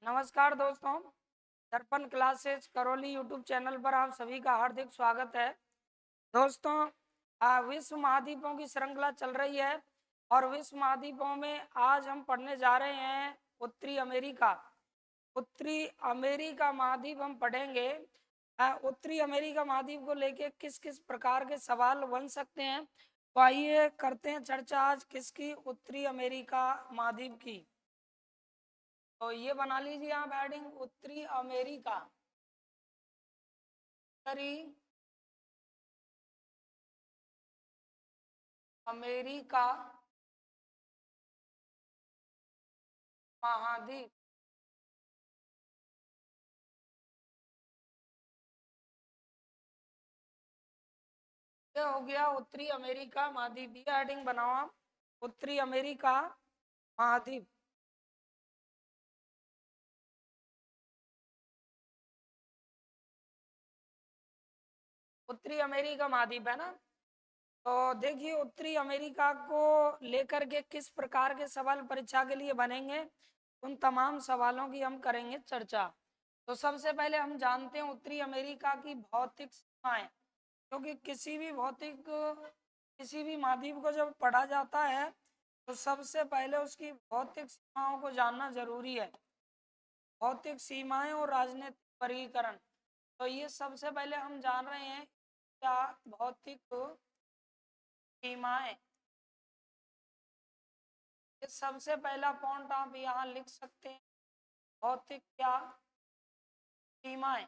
नमस्कार दोस्तों। दर्पण क्लासेस करौली यूट्यूब चैनल पर आप सभी का हार्दिक स्वागत है। दोस्तों, विश्व महाद्वीपों की श्रृंखला चल रही है और विश्व महाद्वीपों में आज हम पढ़ने जा रहे हैं उत्तरी अमेरिका। उत्तरी अमेरिका महाद्वीप हम पढ़ेंगे। उत्तरी अमेरिका महाद्वीप को लेके किस किस प्रकार के सवाल बन सकते हैं, तो आइए करते हैं चर्चा आज किसकी, उत्तरी अमेरिका महाद्वीप की। तो ये बना लीजिए आप हेडिंग, उत्तरी अमेरिका। उत्तरी अमेरिका महाद्वीप। ये हो गया उत्तरी अमेरिका महाद्वीप। ये हेडिंग बनाओ आप, उत्तरी अमेरिका महाद्वीप। उत्तरी अमेरिका महाद्वीप है ना। तो देखिए उत्तरी अमेरिका को लेकर के किस प्रकार के सवाल परीक्षा के लिए बनेंगे, उन तमाम सवालों की हम करेंगे चर्चा। तो सबसे पहले हम जानते हैं उत्तरी अमेरिका की भौतिक सीमाएं, क्योंकि किसी भी महाद्वीप को जब पढ़ा जाता है तो सबसे पहले उसकी भौतिक सीमाओं को जानना जरूरी है। भौतिक सीमाएं और राजनीतिक वर्गीकरण, तो ये सबसे पहले हम जान रहे हैं क्या भौतिक सीमाएं। ये सबसे पहला पॉइंट आप यहाँ लिख सकते हैं, भौतिक क्या सीमाएं।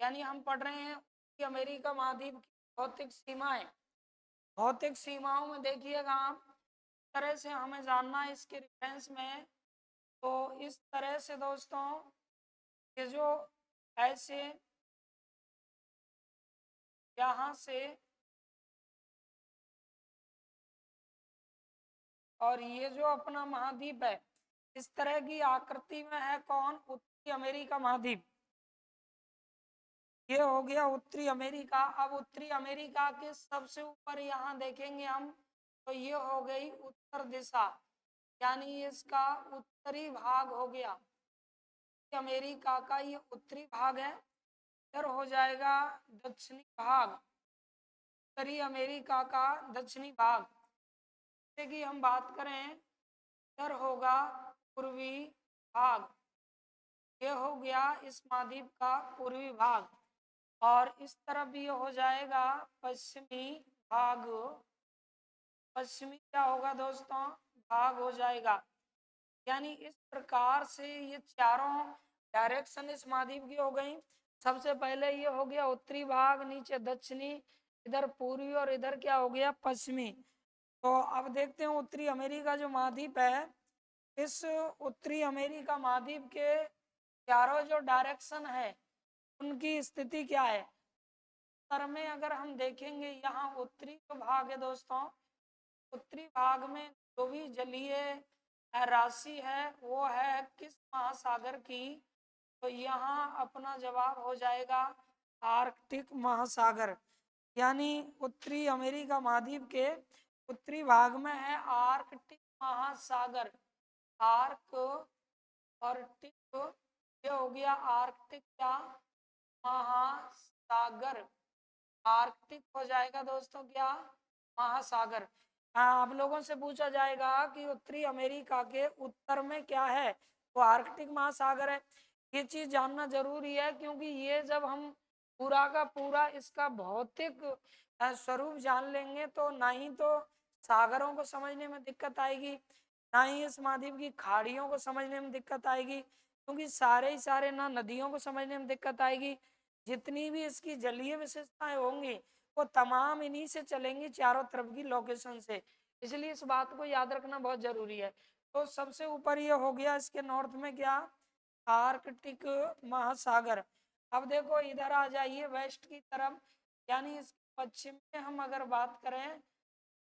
यानी हम पढ़ रहे हैं कि अमेरिका महाद्वीप की भौतिक सीमाएं। भौतिक सीमाओं में देखिएगा आप, इस तरह से हमें जानना है इसके रेफरेंस में। तो इस तरह से दोस्तों, ये जो ऐसे यहाँ से और ये जो अपना महाद्वीप है, इस तरह की आकृति में है कौन, उत्तरी अमेरिका महाद्वीप। ये हो गया उत्तरी अमेरिका। अब उत्तरी अमेरिका के सबसे ऊपर यहाँ देखेंगे हम, तो ये हो गई उत्तर दिशा, यानी इसका उत्तरी भाग हो गया। अमेरिका का ये उत्तरी भाग है। इधर हो जाएगा दक्षिणी भाग, उत्तरी अमेरिका का दक्षिणी भाग। जैसे कि हम बात करें, इधर होगा पूर्वी भाग। ये हो गया इस महाद्वीप का पूर्वी भाग। और इस तरफ ये हो जाएगा पश्चिमी भाग। पश्चिमी क्या होगा दोस्तों, भाग हो जाएगा। यानी इस प्रकार से ये चारों डायरेक्शन इस महाद्वीप की हो गई। सबसे पहले ये हो गया उत्तरी भाग, नीचे दक्षिणी, इधर पूर्वी और इधर क्या हो गया पश्चिमी। तो अब देखते हैं उत्तरी अमेरिका जो महाद्वीप है, इस उत्तरी अमेरिका महाद्वीप के चारों जो डायरेक्शन है उनकी स्थिति क्या है। उत्तर में अगर हम देखेंगे, यहाँ उत्तरी जो भाग है दोस्तों, उत्तरी भाग में जो भी जलीय राशि है वो है किस महासागर की, तो यहाँ अपना जवाब हो जाएगा आर्कटिक महासागर। यानी उत्तरी अमेरिका महाद्वीप के उत्तरी भाग में है आर्कटिक महासागर। आर्क और टिक, ये हो गया आर्कटिक का महासागर। आर्कटिक हो जाएगा दोस्तों क्या, महासागर। आप लोगों से पूछा जाएगा कि उत्तरी अमेरिका के उत्तर में क्या है, तो आर्कटिक महासागर है। ये चीज जानना जरूरी है, क्योंकि ये जब हम पूरा का पूरा इसका भौतिक स्वरूप जान लेंगे तो ना ही तो सागरों को समझने में दिक्कत आएगी, ना ही इस महाद्वीप की खाड़ियों को समझने में दिक्कत आएगी, क्योंकि सारे ही सारे ना नदियों को समझने में दिक्कत आएगी। जितनी भी इसकी जलीय विशेषताएं होंगी वो तमाम इन्हीं से चलेंगी, चारों तरफ की लोकेशन से। इसलिए इस बात को याद रखना बहुत जरूरी है। तो सबसे ऊपर ये हो गया इसके नॉर्थ में क्या, आर्कटिक महासागर। अब देखो इधर आ जाइए वेस्ट की तरफ, यानी इसके पश्चिम में हम अगर बात करें,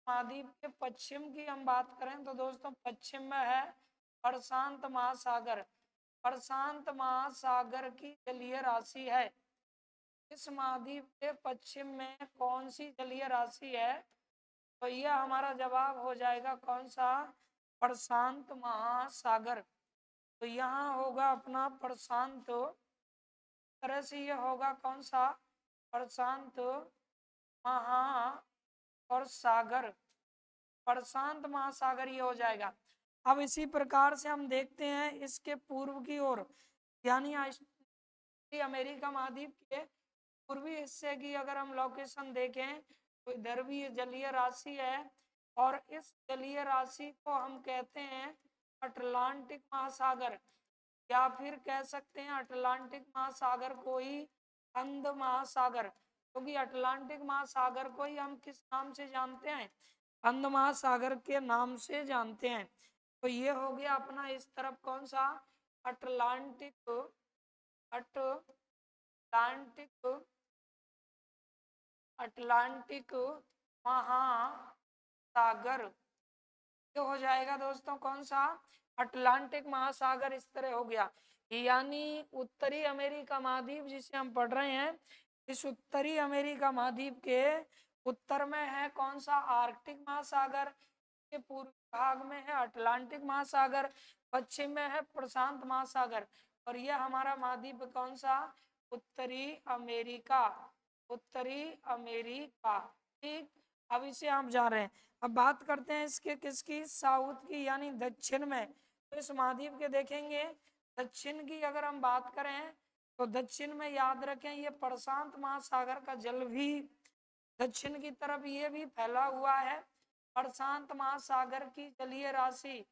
महाद्वीप के पश्चिम की हम बात करें, तो दोस्तों पश्चिम में है प्रशांत महासागर। प्रशांत महासागर की जलीय राशि है। इस महाद्वीप के पश्चिम में कौन सी जलीय राशि है, तो यह हमारा जवाब हो जाएगा कौन सा, प्रशांत महासागर। तो यहाँ होगा अपना प्रशांत, तरह से ये होगा कौन सा, प्रशांत महा और सागर, प्रशांत महासागर ये हो जाएगा। अब इसी प्रकार से हम देखते हैं इसके पूर्व की ओर, यानी अमेरिका महाद्वीप के पूर्वी हिस्से की अगर हम लोकेशन देखें तो इधर भी ये जलीय राशि है, और इस जलीय राशि को हम कहते हैं अटलांटिक महासागर, या फिर कह सकते हैं अटलांटिक महासागर को ही अंध महासागर, क्योंकि अटलांटिक महासागर को ही हम किस नाम से जानते हैं, अंध महासागर के नाम से जानते हैं। तो ये हो गया अपना इस तरफ कौन सा, अटलांटिक, अटलांटिक, अटलांटिक महासागर, ये हो जाएगा दोस्तों कौन सा, अटलांटिक महासागर, इस तरह हो गया। यानी उत्तरी अमेरिका महाद्वीप जिसे हम पढ़ रहे हैं, इस उत्तरी अमेरिका महाद्वीप के उत्तर में है कौन सा, आर्कटिक महासागर, के पूर्वी भाग में है अटलांटिक महासागर, पश्चिम में है प्रशांत महासागर, और यह हमारा महाद्वीप कौन सा, उत्तरी अमेरिका, उत्तरी अमेरिका। ठीक, अब इसे आप जा रहे हैं। अब बात करते हैं इसके किसकी, साउथ की, यानी दक्षिण में। तो इस महाद्वीप के देखेंगे दक्षिण की अगर हम बात करें तो दक्षिण में याद रखें ये प्रशांत महासागर का जल भी दक्षिण की तरफ ये भी फैला हुआ है, प्रशांत महासागर की जलीय राशि।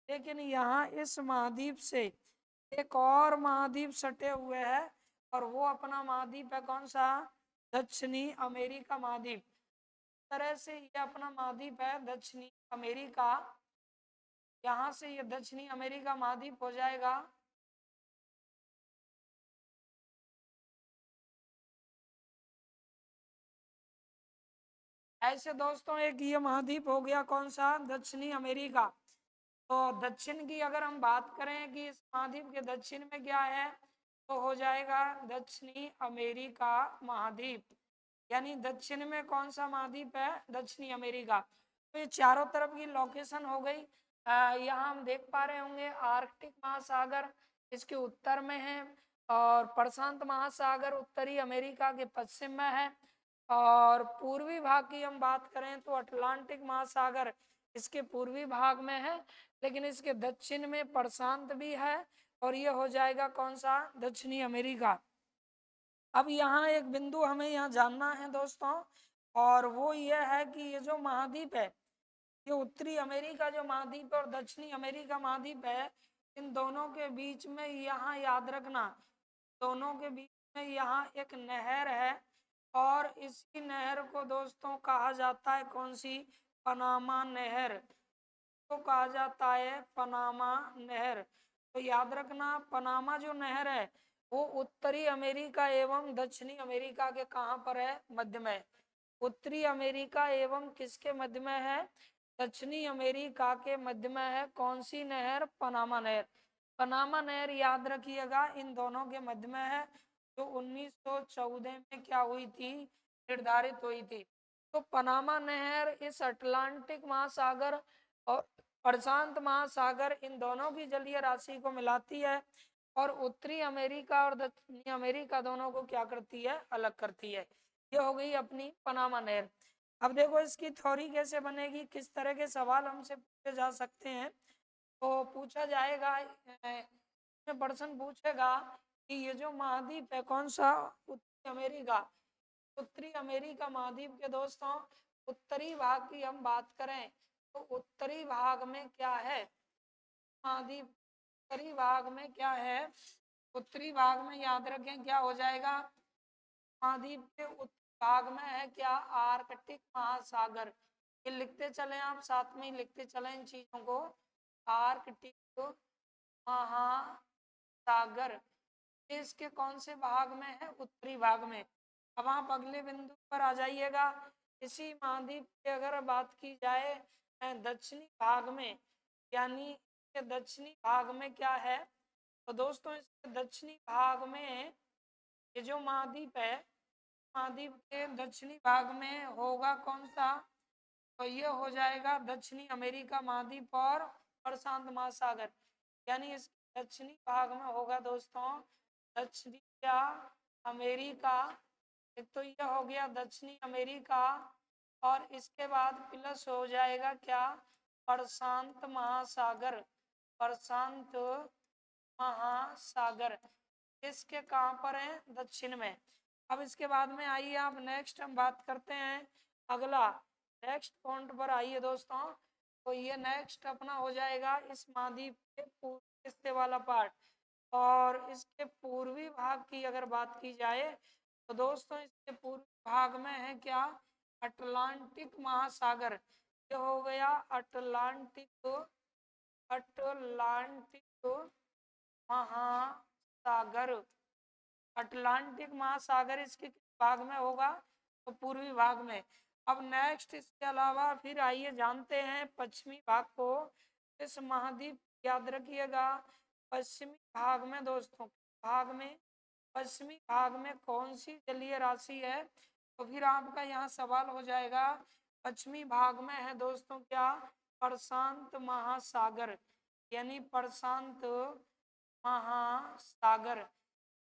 लेकिन यहाँ इस महाद्वीप से एक और महाद्वीप सटे हुए हैं, और वो अपना महाद्वीप है कौन सा, दक्षिणी अमेरिका महाद्वीप। तरह से ये अपना महाद्वीप है दक्षिणी अमेरिका, यहाँ से ये दक्षिणी अमेरिका महाद्वीप हो जाएगा। ऐसे दोस्तों एक ये महाद्वीप हो गया कौन सा, दक्षिणी अमेरिका। तो दक्षिण की अगर हम बात करें कि इस महाद्वीप के दक्षिण में क्या है, तो हो जाएगा दक्षिणी अमेरिका महाद्वीप, यानी दक्षिण में कौन सा महाद्वीप है, दक्षिणी अमेरिका। तो ये चारों तरफ की लोकेशन हो गई। यहाँ हम देख पा रहे होंगे आर्कटिक महासागर इसके उत्तर में है, और प्रशांत महासागर उत्तरी अमेरिका के पश्चिम में है, और पूर्वी भाग की हम बात करें तो अटलांटिक महासागर इसके पूर्वी भाग में है, लेकिन इसके दक्षिण में प्रशांत भी है, और ये हो जाएगा कौन सा, दक्षिणी अमेरिका। अब यहाँ एक बिंदु हमें यहाँ जानना है दोस्तों, और वो ये है कि ये जो महाद्वीप है, ये उत्तरी अमेरिका जो महाद्वीप है और दक्षिणी अमेरिका महाद्वीप है, इन दोनों के बीच में यहाँ याद रखना, दोनों के बीच में यहाँ एक नहर है, और इसी नहर को दोस्तों कहा जाता है कौन सी, पनामा नहर, को कहा जाता है पनामा नहर। तो याद रखना पनामा जो नहर है वो उत्तरी अमेरिका एवं दक्षिणी अमेरिका के कहाँ पर है, मध्य में। उत्तरी अमेरिका एवं किसके मध्य में है, दक्षिणी अमेरिका के मध्य में है कौन सी नहर, पनामा नहर। पनामा नहर याद रखिएगा इन दोनों के मध्य में है, जो 1914 में क्या हुई थी, निर्धारित हुई थी। तो पनामा नहर इस अटलांटिक महासागर और प्रशांत महासागर इन दोनों की जलीय राशि को मिलाती है, और उत्तरी अमेरिका और दक्षिणी अमेरिका दोनों को क्या करती है, अलग करती है। ये हो गई अपनी पनामा नहर। अब देखो इसकी थ्योरी कैसे बनेगी, किस तरह के सवाल हमसे पूछे जा सकते हैं। तो पूछा जाएगा, प्रश्न पूछेगा कि ये जो महाद्वीप है कौन सा, उत्तरी अमेरिका, उत्तरी अमेरिका महाद्वीप के दोस्तों उत्तरी भाग की हम बात करें तो उत्तरी भाग में क्या है, महाद्वीप उत्तरी भाग में क्या है, उत्तरी भाग में याद रखें क्या हो जाएगा, महाद्वीप के उत्तरी भाग में है क्या, आर्कटिक महासागर। ये लिखते चले आप, साथ में लिखते चले इन चीजों को, आर्कटिक महासागर इसके कौन से भाग में है, उत्तरी भाग में। अब आप अगले बिंदु पर आ जाइएगा, इसी महाद्वीप की अगर बात की जाए दक्षिणी भाग में, यानी के दक्षिणी भाग में क्या है, तो दोस्तों इसके दक्षिणी भाग में ये जो महाद्वीप है, महाद्वीप के दक्षिणी भाग में होगा कौन सा, तो ये हो जाएगा दक्षिणी अमेरिका महाद्वीप और प्रशांत महासागर, यानी इस दक्षिणी भाग में होगा दोस्तों दक्षिणी अमेरिका। एक तो यह हो गया दक्षिणी अमेरिका, और इसके बाद प्लस हो जाएगा क्या, प्रशांत महासागर। प्रशांत महासागर इसके कहाँ पर है, दक्षिण में। अब इसके बाद में आइए आप नेक्स्ट हम बात करते हैं अगला नेक्स्ट पॉइंट पर आइए दोस्तों। तो ये नेक्स्ट अपना हो जाएगा इस महाद्वीप के पूर्वी हिस्से वाला पार्ट, और इसके पूर्वी भाग की अगर बात की जाए तो दोस्तों इसके पूर्वी भाग में है क्या, अटलांटिक महासागर। ये हो गया अटलांटिक अटलांटिक महासागर। अटलांटिक महासागर इसके किस भाग में होगा, तो पूर्वी भाग में। अब नेक्स्ट इसके अलावा फिर आइए जानते हैं पश्चिमी भाग को। इस महाद्वीप याद रखिएगा पश्चिमी भाग में दोस्तों, भाग में पश्चिमी भाग में कौन सी जलीय राशि है, तो फिर आपका यहाँ सवाल हो जाएगा पश्चिमी भाग में है दोस्तों क्या, प्रशांत महासागर, यानी प्रशांत महासागर।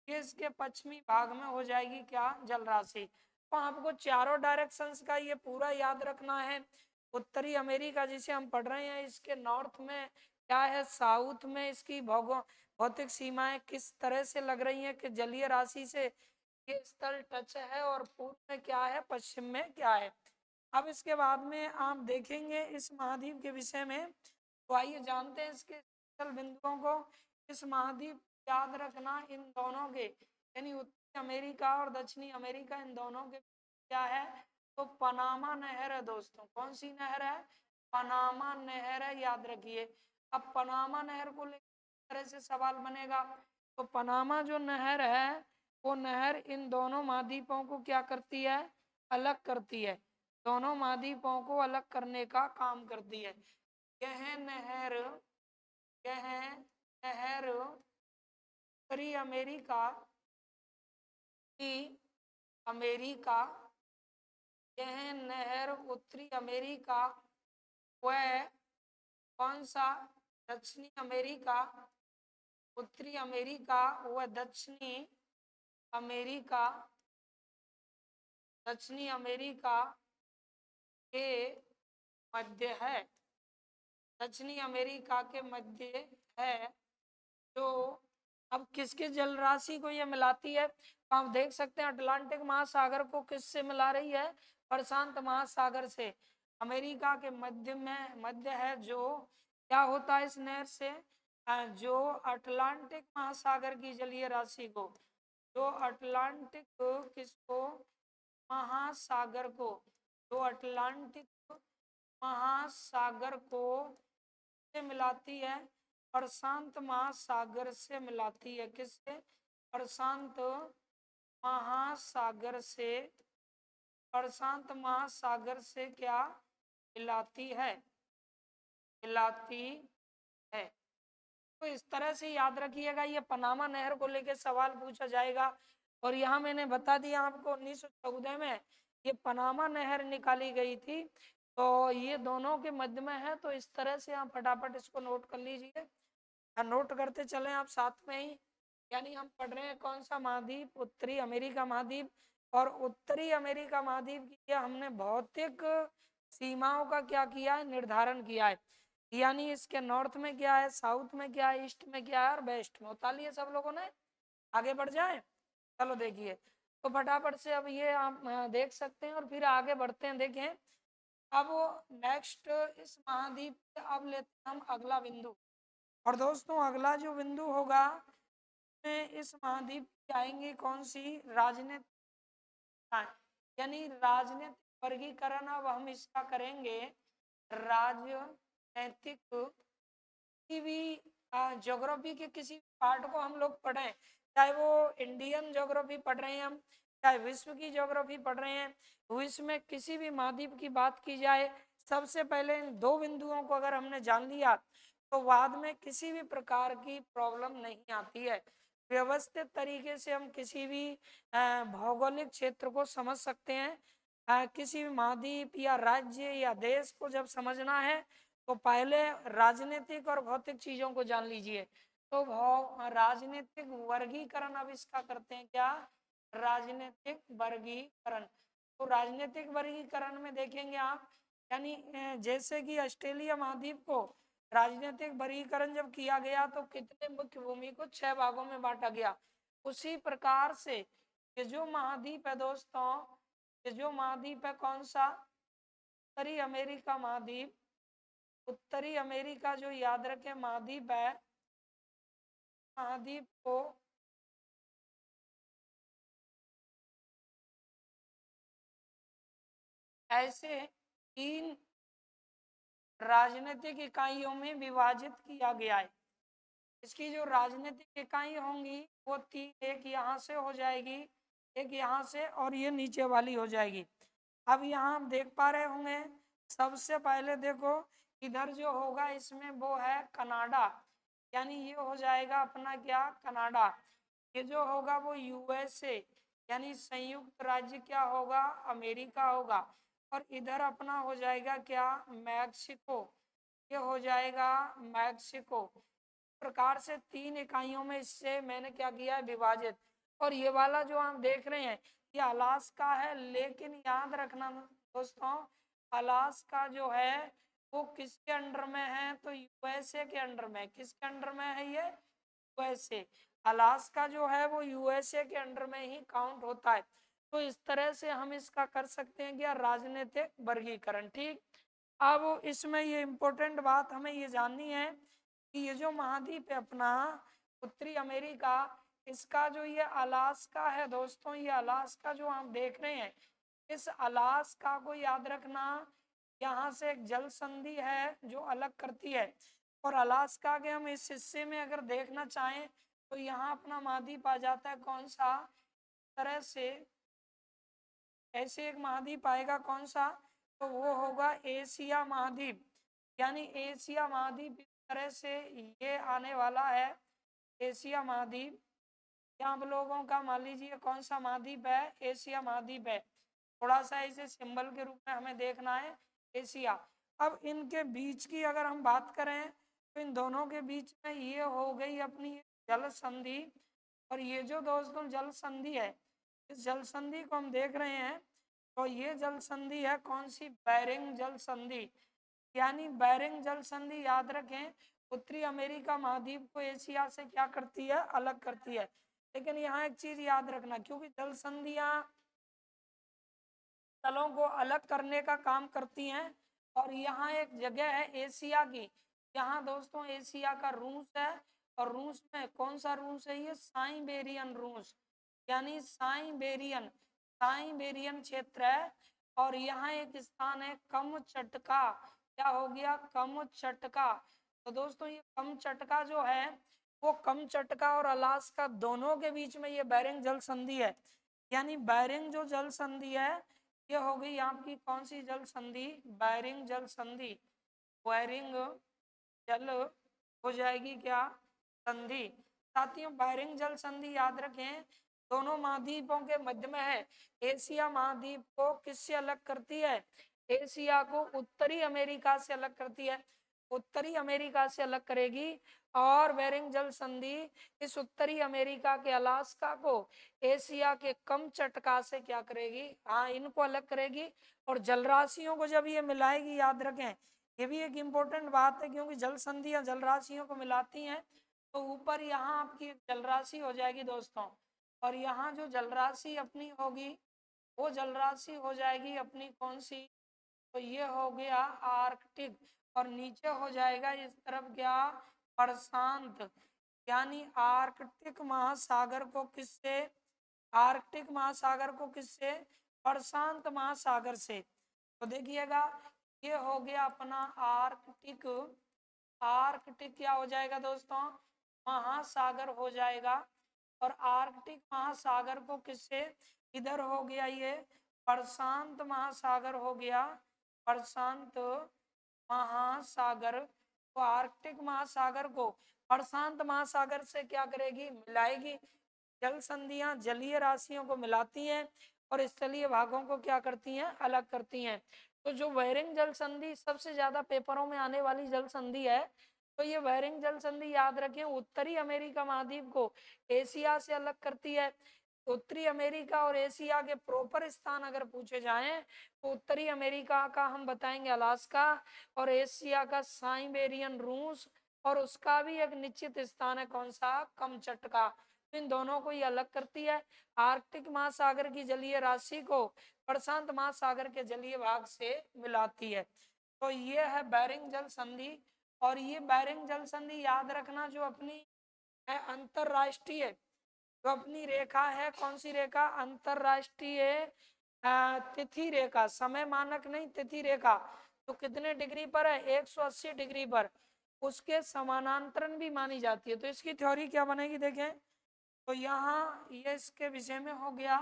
ये इसके पश्चिमी भाग में हो जाएगी क्या, जल राशि। तो आपको चारों डायरेक्शंस का ये पूरा याद रखना है। उत्तरी अमेरिका जिसे हम पढ़ रहे हैं इसके नॉर्थ में क्या है, साउथ में इसकी भौतिक सीमाएं किस तरह से लग रही हैं कि जलीय राशि से ये स्थल टच है, और पूर्व में क्या है, पश्चिम में क्या है। अब इसके बाद में आप देखेंगे इस महाद्वीप के विषय में। तो आइए जानते हैं इसके स्थल बिंदुओं को। इस महाद्वीप याद रखना इन दोनों के, यानी उत्तरी अमेरिका और दक्षिणी अमेरिका, इन दोनों के क्या है, तो पनामा नहर है दोस्तों। कौन सी नहर है, पनामा नहर है, याद रखिए। अब पनामा नहर को लेकर तरह से सवाल बनेगा, तो पनामा जो नहर है वो नहर इन दोनों महाद्वीपों को क्या करती है, अलग करती है। दोनों महाद्वीपों को अलग करने का काम करती है। यह नहर उत्तरी अमेरिका की अमेरिका, यह नहर उत्तरी अमेरिका व कौन सा, दक्षिणी अमेरिका, उत्तरी अमेरिका व दक्षिणी अमेरिका, दक्षिणी अमेरिका के मध्य है। दक्षिणी अमेरिका के मध्य है, जो अब किसके जल राशि को ये मिलाती है, तो आप देख सकते हैं अटलांटिक महासागर को किससे मिला रही है, प्रशांत महासागर से। अमेरिका के मध्य में मध्य है, जो क्या होता है इस नहर से, जो अटलांटिक महासागर की जलीय राशि को, जो अटलांटिक किसको, महासागर को, जो अटलांटिक महासागर को से मिलाती है, प्रशांत महासागर से मिलाती है। किससे, प्रशांत महासागर से, प्रशांत महासागर से क्या मिलाती है, मिलाती है। तो इस तरह से याद रखिएगा, ये पनामा नहर को लेकर सवाल पूछा जाएगा। और यहाँ मैंने बता दिया आपको 1914 में ये पनामा नहर निकाली गई थी, तो ये दोनों के मध्य में है। तो इस तरह से आप फटाफट इसको नोट कर लीजिए, नोट करते चलें आप साथ में ही। यानी हम पढ़ रहे हैं कौन सा महाद्वीप, उत्तरी अमेरिका महाद्वीप। और उत्तरी अमेरिका महाद्वीप की हमने भौतिक सीमाओं का क्या किया है, निर्धारण किया है। यानी इसके नॉर्थ में क्या है, साउथ में क्या है, ईस्ट में क्या है, और वेस्ट में। उतार लिए सब लोगों ने, आगे बढ़ जाए। चलो देखिए, तो फटाफट से अब ये आप देख सकते हैं, और फिर आगे बढ़ते हैं। देखें अब नेक्स्ट इस महाद्वीप पे अब लेते हैं हम अगला बिंदु। और दोस्तों अगला जो बिंदु होगा इस महाद्वीप की आएंगी कौन सी, राजनीतिक, यानी राजनीतिक वर्गीकरण। अब हम इसका करेंगे राजनैतिक, किसी भी ज्योग्राफी के किसी पार्ट को हम लोग पढ़ें, चाहे वो इंडियन ज्योग्राफी पढ़ रहे हैं हम, चाहे विश्व की ज्योग्राफी पढ़ रहे हैं, विश्व में किसी भी महाद्वीप की बात की जाए, सबसे पहले इन दो बिंदुओं को अगर हमने जान लिया तो बाद में किसी भी प्रकार की प्रॉब्लम नहीं आती है। व्यवस्थित तरीके से हम किसी भी भौगोलिक क्षेत्र को समझ सकते हैं। किसी भी महाद्वीप या राज्य या देश को जब समझना है तो पहले राजनीतिक और भौतिक चीजों को जान लीजिए। तो राजनीतिक वर्गीकरण अब इसका करते हैं क्या, राजनीतिक वर्गीकरण। तो राजनीतिक वर्गीकरण में देखेंगे आप, यानी जैसे कि ऑस्ट्रेलिया महाद्वीप को राजनीतिक वर्गीकरण जब किया गया तो कितने मुख्य भूमि को 6 भागों में बांटा गया। उसी प्रकार से ये जो महाद्वीप है दोस्तों, ये जो महाद्वीप है कौन सा, उत्तरी अमेरिका महाद्वीप, उत्तरी अमेरिका जो याद रखें महाद्वीप है, महाद्वीप को ऐसे 3 राजनीतिक इकाइयों में विभाजित किया गया है। इसकी जो राजनीतिक इकाई होंगी वो 3, एक यहाँ से हो जाएगी, एक यहाँ से, और ये नीचे वाली हो जाएगी। अब यहाँ आप देख पा रहे होंगे, सबसे पहले देखो इधर जो होगा इसमें वो है कनाडा, यानी ये हो जाएगा अपना क्या, कनाडा। ये जो होगा वो यूएसए, यानी संयुक्त राज्य क्या होगा, अमेरिका होगा। और इधर अपना हो जाएगा क्या, मैक्सिको, ये हो जाएगा मैक्सिको। प्रकार से 3 इकाइयों में इससे मैंने क्या किया है, विभाजित। और ये वाला जो आप देख रहे हैं ये अलास्का है, लेकिन याद रखना दोस्तों, अलास्का जो है वो किसके अंडर में है, तो यूएसए के अंडर में। किसके अंडर में है ये, यूएसए। अलास्का जो है वो यूएसए के अंडर में ही काउंट होता है। तो इस तरह से हम इसका कर सकते हैं क्या, राजनीतिक वर्गीकरण। ठीक, अब इसमें ये इम्पोर्टेंट बात हमें ये जाननी है कि ये जो महाद्वीप है अपना उत्तरी अमेरिका, इसका जो ये अलास्का है दोस्तों, ये अलास्का जो आप देख रहे हैं, इस अलास्का को याद रखना, यहाँ से एक जल संधि है जो अलग करती है। और अलास्का के हम इस हिस्से में अगर देखना चाहें तो यहाँ अपना महाद्वीप आ जाता है कौन सा, तरह से ऐसे एक महाद्वीप आएगा कौन सा, तो वो होगा एशिया महाद्वीप। यानी एशिया महाद्वीप इस तरह से ये आने वाला है, एशिया महाद्वीप। यहाँ आप लोगों का मान लीजिए कौन सा महाद्वीप है, एशिया महाद्वीप है। थोड़ा सा इसे सिंबल के रूप में हमें देखना है, एशिया। अब इनके बीच की अगर हम बात करें तो इन दोनों के बीच में ये हो गई अपनी जल संधि। और ये जो दोस्तों जल संधि है, इस जल संधि को हम देख रहे हैं, तो ये जल संधि है कौन सी, बेरिंग जल संधि। यानी बेरिंग जल संधि याद रखें, उत्तरी अमेरिका महाद्वीप को एशिया से क्या करती है, अलग करती है। लेकिन यहाँ एक चीज याद रखना, क्योंकि जल संधियां तलों को अलग करने का काम करती हैं। और यहाँ एक जगह है एशिया की, यहाँ दोस्तों एशिया का रूस है। और रूस में कौन सा रूस है, ये साइबेरियन रूस, यानी साइबेरियन, साइबेरियन क्षेत्र है। और यहाँ एक स्थान है कमचटका, क्या हो गया, कमचटका। तो दोस्तों ये कमचटका जो है वो कमचटका और अलास्का दोनों के बीच में ये बेरिंग जल संधि है। यानी बेरिंग जो जल संधि है ये हो गई आपकी कौन सी जल संधि, बेरिंग जल संधि। बेरिंग जल हो जाएगी क्या, संधि। साथियों बेरिंग जल संधि याद रखें दोनों महाद्वीपों के मध्य में है। एशिया महाद्वीप को किससे अलग करती है, एशिया को उत्तरी अमेरिका से अलग करती है, उत्तरी अमेरिका से अलग करेगी। और बेरिंग जल संधि इस उत्तरी अमेरिका के अलास्का को एशिया के कमचटका से क्या करेगी, हाँ इनको अलग करेगी। और जलराशियों को जब ये मिलाएगी, याद रखें ये भी एक इम्पोर्टेंट बात है, क्योंकि जल संधियां जलराशियों को मिलाती हैं। तो ऊपर यहाँ आपकी जलराशि हो जाएगी दोस्तों, और यहाँ जो जलराशि अपनी होगी वो जलराशि हो जाएगी अपनी कौन सी, तो ये हो गया आर्कटिक। और नीचे हो जाएगा इस तरफ क्या, प्रशांत। यानी आर्कटिक महासागर को किससे, आर्कटिक महासागर को किससे, प्रशांत महासागर से। तो देखिएगा ये हो गया अपना आर्कटिक, आर्कटिक क्या हो जाएगा दोस्तों, महासागर हो जाएगा। और आर्कटिक महासागर को किससे, इधर हो गया ये प्रशांत महासागर हो गया, प्रशांत महासागर। तो आर्कटिक महासागर को प्रशांत महासागर से क्या करेगी, मिलाएगी। जल संधियां जलीय राशियों को मिलाती हैं और स्थलीय भागों को क्या करती हैं, अलग करती हैं। तो जो बेरिंग जल संधि सबसे ज्यादा पेपरों में आने वाली जल संधि है, तो ये बेरिंग जल संधि याद रखें, उत्तरी अमेरिका महाद्वीप को एशिया से अलग करती है। उत्तरी अमेरिका और एशिया के प्रॉपर स्थान अगर पूछे जाएं तो उत्तरी अमेरिका का हम बताएंगे अलास्का, और एशिया का साइबेरियन रूस, और उसका भी एक निश्चित स्थान है कौन सा, कमचटका। तो इन दोनों को ये अलग करती है। आर्कटिक महासागर की जलीय राशि को प्रशांत महासागर के जलीय भाग से मिलाती है। तो ये है बेरिंग जल संधि। और ये बेरिंग जल संधि याद रखना जो अपनी है अंतरराष्ट्रीय, जो अपनी रेखा है, कौन सी रेखा, अंतरराष्ट्रीय तिथि रेखा, समय मानक नहीं तिथि रेखा, तो कितने डिग्री पर है, 180 डिग्री पर, उसके समानांतरण भी मानी जाती है। तो इसकी थ्योरी क्या बनेगी देखें, तो यहाँ ये इसके विषय में हो गया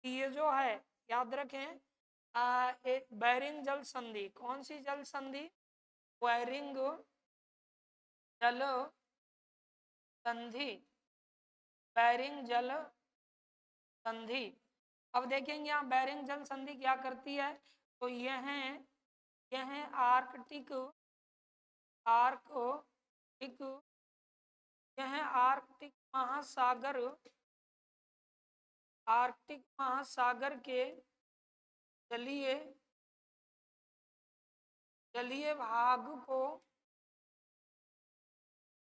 कि ये जो है याद रखें एक बेरिंग जल संधि, कौन सी जल संधि, बेरिंग जल संधि, बेरिंग जल संधि। अब देखेंगे यहाँ बेरिंग जल संधि क्या करती है, तो यह है आर्कटिक, आर्कटिक, यह आर्कटिक महासागर, आर्कटिक महासागर के जलीय जलीय भाग को,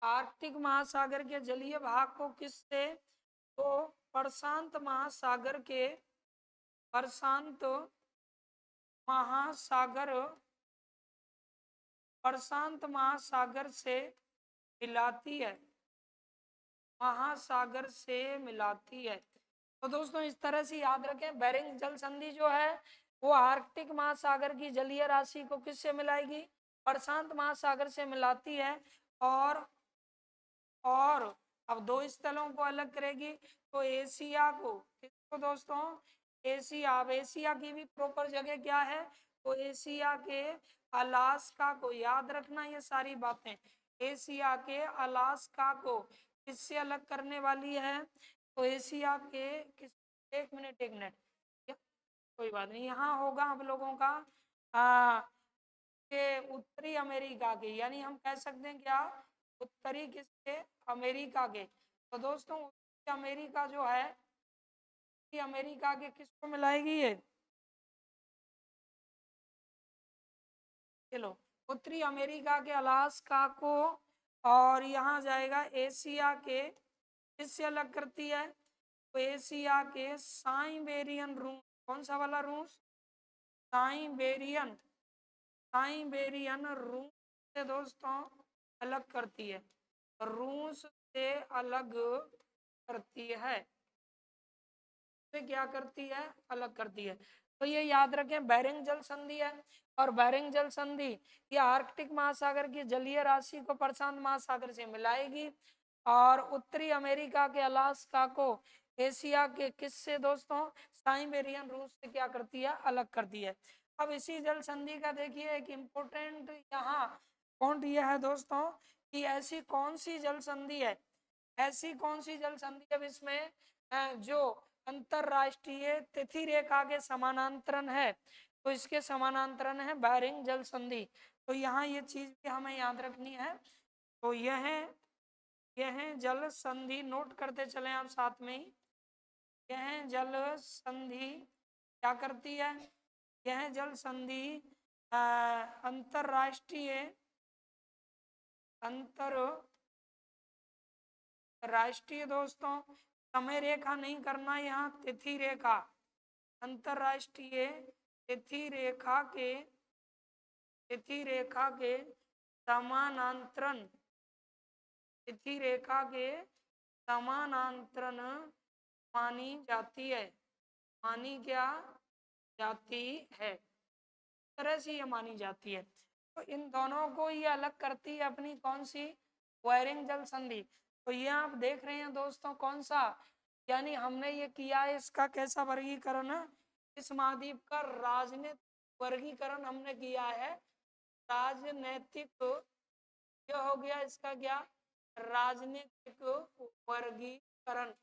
आर्कटिक महासागर के जलीय भाग को किससे, तो प्रशांत महासागर के, प्रशांत महासागर, प्रशांत महासागर से मिलाती है, महासागर से मिलाती है। तो दोस्तों इस तरह से याद रखें, बेरिंग जल संधि जो है वो आर्कटिक महासागर की जलीय राशि को किससे मिलाएगी, प्रशांत महासागर से मिलाती है। और अब दो स्थलों को अलग करेगी, तो एशिया को, किसको दोस्तों, एशिया, अब एशिया की भी प्रॉपर जगह क्या है, तो एशिया के अलास्का को, याद रखना ये सारी बातें, एशिया के अलास्का को किससे अलग करने वाली है, तो एशिया के किस, एक मिनट कोई बात नहीं, यहाँ होगा हम लोगों का के उत्तरी अमेरिका के, यानी हम कह सकते हैं क्या, उत्तरी किसके, अमेरिका के। तो दोस्तों उत्तरी अमेरिका जो है, उत्तरी अमेरिका के किसको मिलाएगी ये, चलो उत्तरी अमेरिका के अलास्का को, और यहाँ जाएगा एशिया के, किससे अलग करती है, तो एशिया के साइबेरियन रूस, कौन सा वाला रूस, साइबेरियन, साइबेरियन रूस से दोस्तों अलग करती है, रूस से अलग करती है, से क्या करती है, अलग करती है। तो ये याद रखें बेरिंग जल संधि है, और बेरिंग जल संधि ये आर्कटिक महासागर की जलीय राशि को प्रशांत महासागर से मिलाएगी, और उत्तरी अमेरिका के अलास्का को एशिया के किससे दोस्तों, साइबेरियन रूस से क्या करती है, अलग करती है। अब इसी जल संधि का देखिए एक इम्पोर्टेंट यहाँ पॉइंट यह है दोस्तों कि ऐसी कौन सी जल संधि है, ऐसी कौन सी जल संधि अब इसमें जो अंतरराष्ट्रीय तिथि रेखा के समानांतरण है, तो इसके समानांतरण है बेरिंग जल संधि। तो यहाँ ये चीज भी हमें याद रखनी है। तो यह जल संधि नोट करते चले आप साथ में ही, यह जल संधि क्या करती है, यह जल संधि अंतरराष्ट्रीय, अंतरराष्ट्रीय दोस्तों, समय रेखा नहीं करना यहाँ, तिथि रेखा, अंतरराष्ट्रीय तिथि रेखा के, तिथि रेखा के समानांतरण, तिथि रेखा के समानांतरण मानी जाती है, मानी क्या जाती है, तरह से ये मानी जाती है। तो इन दोनों को ये अलग करती है अपनी कौन सी, बेरिंग जल संधि। तो ये आप देख रहे हैं दोस्तों कौन सा, यानी हमने ये किया है इसका कैसा वर्गीकरण है, इस महाद्वीप का राजनीतिक वर्गीकरण हमने किया है, राजनैतिक, क्या हो गया इसका क्या, राजनीतिक वर्गीकरण,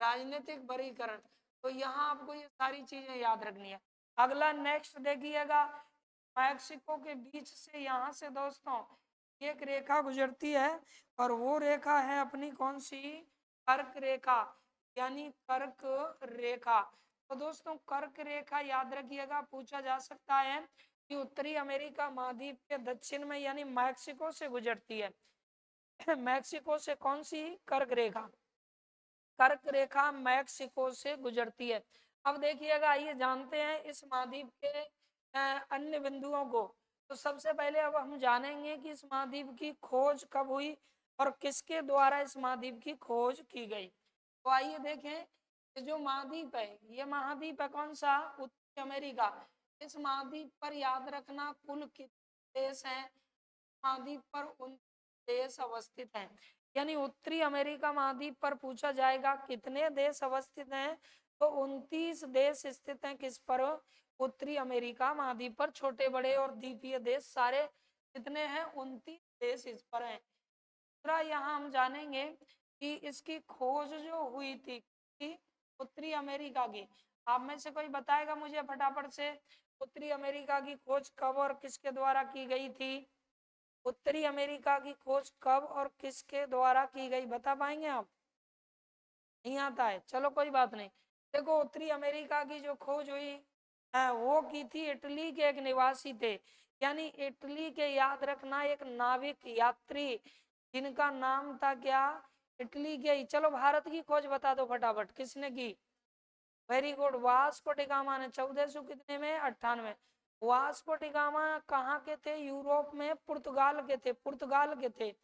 राजनीतिक वर्गीकरण। तो यहाँ आपको ये सारी चीजें याद रखनी है। अगला नेक्स्ट देखिएगा, मैक्सिको के बीच से यहाँ से दोस्तों एक रेखा गुजरती है और वो रेखा है अपनी कौन सी, कर्क रेखा, यानी कर्क रेखा। तो दोस्तों कर्क रेखा याद रखिएगा, पूछा जा सकता है कि उत्तरी अमेरिका महाद्वीप के दक्षिण में यानी मैक्सिको से गुजरती है। मैक्सिको से कौन सी, कर्क रेखा, कर्क रेखा मैक्सिको से गुजरती है। अब देखिएगा, आइए जानते हैं इस महाद्वीप के अन्य बिंदुओं को। तो सबसे पहले अब हम जानेंगे कि इस महाद्वीप की खोज कब हुई और किसके द्वारा इस महाद्वीप की खोज की गई। तो आइए देखें, ये जो महाद्वीप है, ये महाद्वीप है कौन सा, उत्तरी अमेरिका। इस महाद्वीप पर याद रखना कुल कितने देश हैं, महाद्वीप पर 29 देश अवस्थित हैं। यानी उत्तरी अमेरिका महाद्वीप पर पूछा जाएगा कितने देश अवस्थित हैं, तो 29 देश स्थित हैं किस पर, उत्तरी अमेरिका महाद्वीप पर। छोटे बड़े और द्वीपीय देश सारे कितने हैं, 29 देश इस पर हैं। दूसरा यहाँ हम जानेंगे कि इसकी खोज जो हुई थी कि उत्तरी अमेरिका की, आप में से कोई बताएगा मुझे फटाफट से, उत्तरी अमेरिका की खोज कब और किसके द्वारा की गई थी, उत्तरी अमेरिका की खोज कब और किसके द्वारा की गई, बता पाएंगे आप, नहीं आता है, चलो कोई बात नहीं। देखो उत्तरी अमेरिका की जो खोज हुई है वो की थी इटली के एक निवासी थे, यानी इटली के, याद रखना, एक नाविक यात्री जिनका नाम था क्या, इटली के। चलो भारत की खोज बता दो फटाफट, किसने की, वेरी गुड, वास्को डिगामा ने 1400 कितने में, 98। वास्को डिगामा कहाँ के थे, यूरोप में, पुर्तगाल के थे, पुर्तगाल के थे।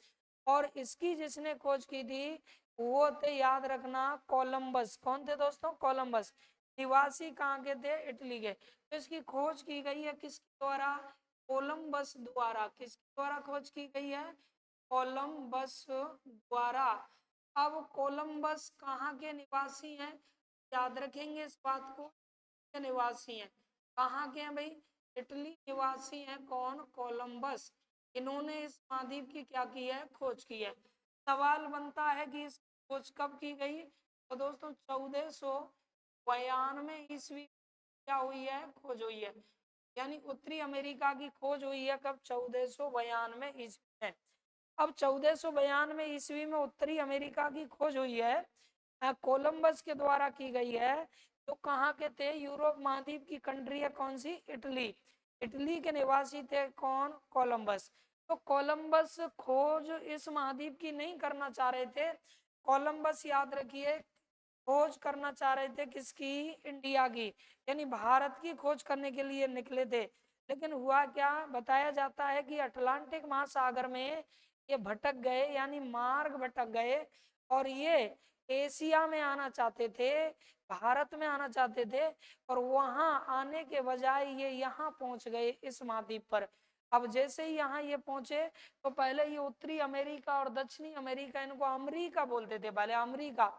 और इसकी जिसने खोज की थी वो थे, याद रखना, कोलंबस। कौन थे दोस्तों, कोलंबस। निवासी कहाँ के थे, इटली के। तो इसकी खोज की गई है किसके द्वारा, कोलंबस द्वारा। किसके द्वारा खोज की गई है, कोलंबस द्वारा। अब कोलंबस कहाँ के निवासी हैं, याद रखेंगे इस बात को, के निवासी हैं, कहाँ के हैं भाई, इटली निवासी हैं, कौन, कोलंबस। इन्होंने इस महाद्वीप की क्या की है, खोज की है। सवाल बनता है कि इस खोज कब की गई, तो दोस्तों 1492 ईस्वी क्या हुई है, खोज हुई है। यानी उत्तरी अमेरिका की खोज हुई है कब, 1492 ईस्वी में। अब 1492 ईस्वी में उत्तरी अमेरिका की खोज हुई है, कोलंबस के द्वारा की गई है। तो कहाँ के थे, यूरोप महाद्वीप की कंट्री है कौन सी, इटली। इटली के निवासी थे कौन, कोलंबस। तो कोलंबस खोज इस महाद्वीप की नहीं करना चाह रहे थे, कोलंबस याद रखिए खोज करना चाह रहे थे किसकी, इंडिया की, यानी भारत की खोज करने के लिए निकले थे। लेकिन हुआ क्या, बताया जाता है कि अटलांटिक महासागर में ये भटक गए, यानी मार्ग भटक गए, और ये एशिया में आना चाहते थे, भारत में आना चाहते थे, और वहां आने के बजाय ये यहाँ पहुंच गए इस महाद्वीप पर। अब जैसे ही यहाँ ये पहुंचे, तो पहले ये उत्तरी अमेरिका और दक्षिणी अमेरिका, इनको अमेरिका बोलते थे पहले, अमेरिका।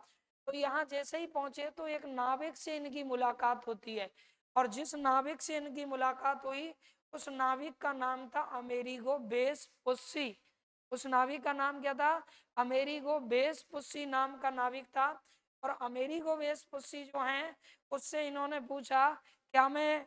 तो यहाँ जैसे ही पहुंचे तो एक नाविक से इनकी मुलाकात होती है, और जिस नाविक से इनकी मुलाकात हुई उस नाविक का नाम था अमेरिगो वेस्पुस्सी। उस नाविक का नाम क्या था, अमेरिगो वेस्पुस्सी नाम का नाविक था। और अमेरिगो वेस्पुस्सी जो हैं उससे इन्होंने पूछा, क्या मैं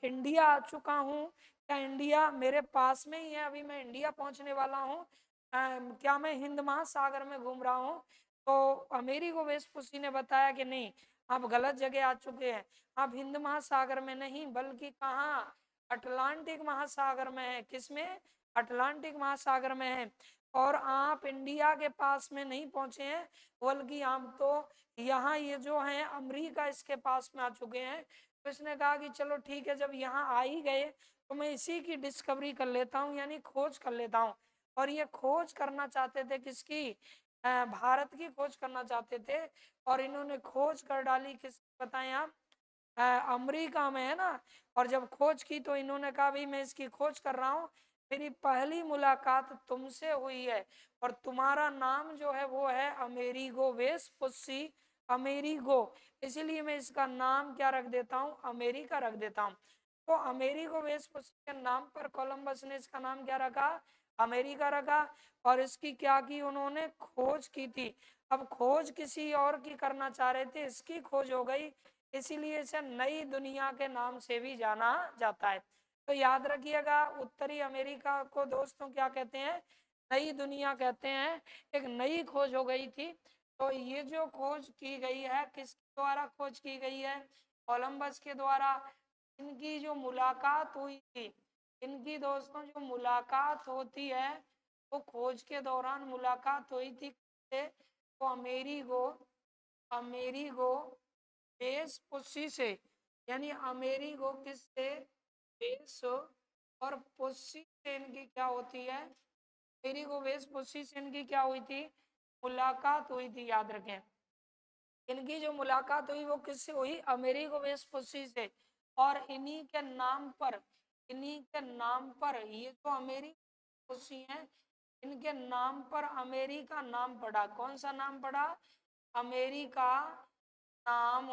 इंडिया आ चुका हूँ, क्या इंडिया मेरे पास में ही है, अभी मैं इंडिया पहुंचने वाला हूँ, क्या मैं हिंद महासागर में घूम रहा हूँ। तो अमेरिगो वेस्पुस्सी ने बताया कि नहीं, आप गलत जगह आ चुके हैं, आप हिंद महासागर में नहीं बल्कि कहाँ, अटलांटिक महासागर में है। किसमें, अटलांटिक महासागर में है। और आप इंडिया के पास में नहीं पहुंचे हैं, बल्कि आप तो यहाँ ये जो है अमेरिका इसके पास में आ चुके हैं। तो इसने कहा कि चलो ठीक है, जब यहाँ आ ही गए तो मैं इसी की डिस्कवरी कर लेता हूँ, यानी खोज कर लेता हूँ। और ये खोज करना चाहते थे किसकी, भारत की खोज करना चाहते थे। और इन्होंने खोज कर डाली किस, बताएं आप, अमेरिका में है ना। और जब खोज की तो इन्होंने कहा भाई मैं इसकी खोज कर रहा हूँ, मेरी पहली मुलाकात तुमसे हुई है, और तुम्हारा नाम जो है वो है अमेरिगो वेस्पुस्सी, अमेरिगो, इसीलिए मैं इसका नाम क्या रख देता हूँ, अमेरिका रख देता हूँ। तो अमेरिगो वेस्पुस्सी के नाम पर कोलंबस ने इसका नाम क्या रखा, अमेरिका रखा। और इसकी क्या की, उन्होंने खोज की थी। अब खोज किसी और की करना चाह रहे थे, इसकी खोज हो गई, इसीलिए इसे नई दुनिया के नाम से भी जाना जाता है। तो याद रखिएगा उत्तरी अमेरिका को दोस्तों क्या कहते हैं, नई दुनिया कहते हैं। एक नई खोज हो गई थी। तो ये जो खोज की गई है किसके द्वारा खोज की गई है, कोलंबस के द्वारा। इनकी जो मुलाकात हुई थी, इनकी दोस्तों जो मुलाकात होती है वो खोज के दौरान मुलाकात हुई थी तो अमेरिगो वेस्पुसी से, यानी अमेरिगो किससे, वेस और पुस्सी से इनकी क्या होती है, अमेरिगो वेस्पुसी से इनकी क्या हुई थी, मुलाकात हुई थी। याद रखें इनकी जो मुलाकात हुई वो किससे हुई, अमेरिगो वेस्पुसी से। और इन्हीं के नाम पर ये जो अमेरिकी हैं इनके नाम पर अमेरिका नाम पड़ा। कौन सा नाम पड़ा, अमेरिका नाम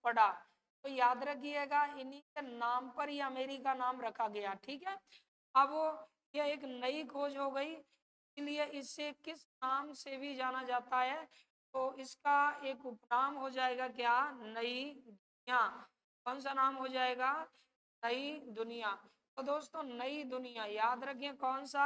पड़ा। तो याद रखिएगा इन्हीं के नाम पर ही अमेरिका नाम रखा गया। ठीक है, अब यह एक नई खोज हो गई, इसलिए इसे किस नाम से भी जाना जाता है, तो इसका एक उपनाम हो जाएगा क्या, नई दुनिया। कौन सा नाम हो जाएगा, नई दुनिया। तो दोस्तों नई दुनिया याद रखिए कौन सा,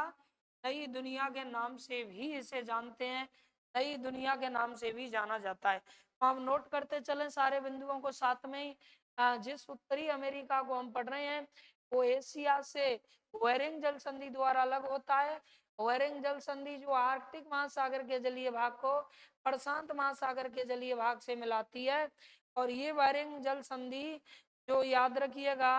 नई दुनिया के नाम से भी इसे जानते हैं, नई दुनिया के नाम से भी जाना जाता है। तो हम नोट करते चलें सारे बिंदुओं को साथ में ही। जिस उत्तरी अमेरिका को हम पढ़ रहे हैं वो एशिया से बेरिंग जल संधि द्वारा अलग होता है। बेरिंग जल संधि जो आर्कटिक महासागर के जलीय भाग को प्रशांत महासागर के जलीय भाग से मिलाती है। और ये बेरिंग जल संधि जो याद रखिएगा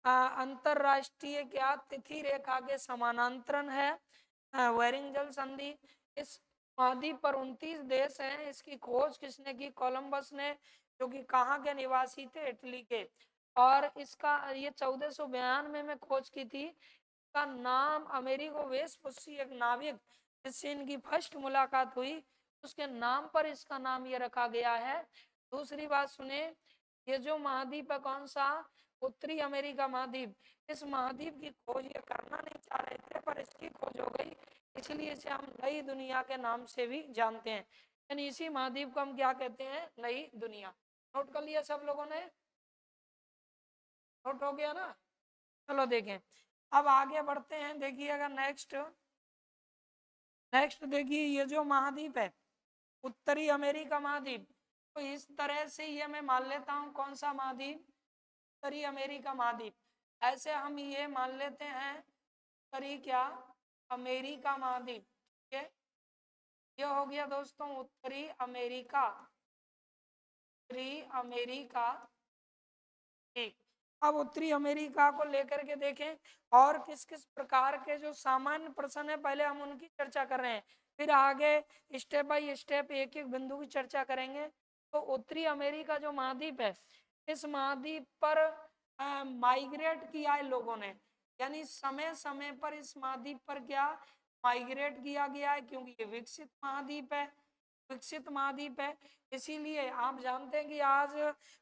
अंतरराष्ट्रीय क्या तिथि रेखा के समानांतरण है। बेरिंग जल संधि, इस महाद्वीप पर 29 देश हैं। इसकी खोज किसने की, कोलंबस ने, जो कि कहाँ के निवासी थे, इटली के। और इसका ये 1492 में खोज की थी। का नाम अमेरिगो वेस्पुसी, एक नाविक जिससे इनकी फर्स्ट मुलाकात हुई, उसके नाम पर इसका नाम ये रखा गया है। दूसरी बात सुने, ये जो महाद्वीप है कौन सा, उत्तरी अमेरिका महाद्वीप, इस महाद्वीप की खोज ये करना नहीं चाह रहे थे पर इसकी खोज हो गई, इसलिए इसे हम नई दुनिया के नाम से भी जानते हैं। यानी इसी महाद्वीप को हम क्या कहते हैं, नई दुनिया। नोट कर लिया सब लोगों ने, नोट हो गया ना। चलो देखें अब आगे बढ़ते हैं। देखिएगा नेक्स्ट देखिए ये जो महाद्वीप है उत्तरी अमेरिका महाद्वीप, तो इस तरह से ये मैं मान लेता हूँ कौन सा महाद्वीप, उत्तरी अमेरिका महाद्वीप। ऐसे हम ये मान लेते हैं उत्तरी क्या, अमेरिका महाद्वीप। ठीक है, ये हो गया दोस्तों उत्तरी अमेरिका, उत्तरी अमेरिका। ठीक, अब उत्तरी अमेरिका को लेकर के देखें और किस किस प्रकार के जो सामान्य प्रश्न है पहले हम उनकी चर्चा कर रहे हैं, फिर आगे स्टेप बाय स्टेप एक एक बिंदु की चर्चा करेंगे। तो उत्तरी अमेरिका जो महाद्वीप है, इस महाद्वीप पर माइग्रेट किया है लोगों ने, यानी समय समय पर इस महाद्वीप पर क्या माइग्रेट किया गया है, क्योंकि ये विकसित महाद्वीप है, विकसित महाद्वीप है। इसीलिए आप जानते हैं कि आज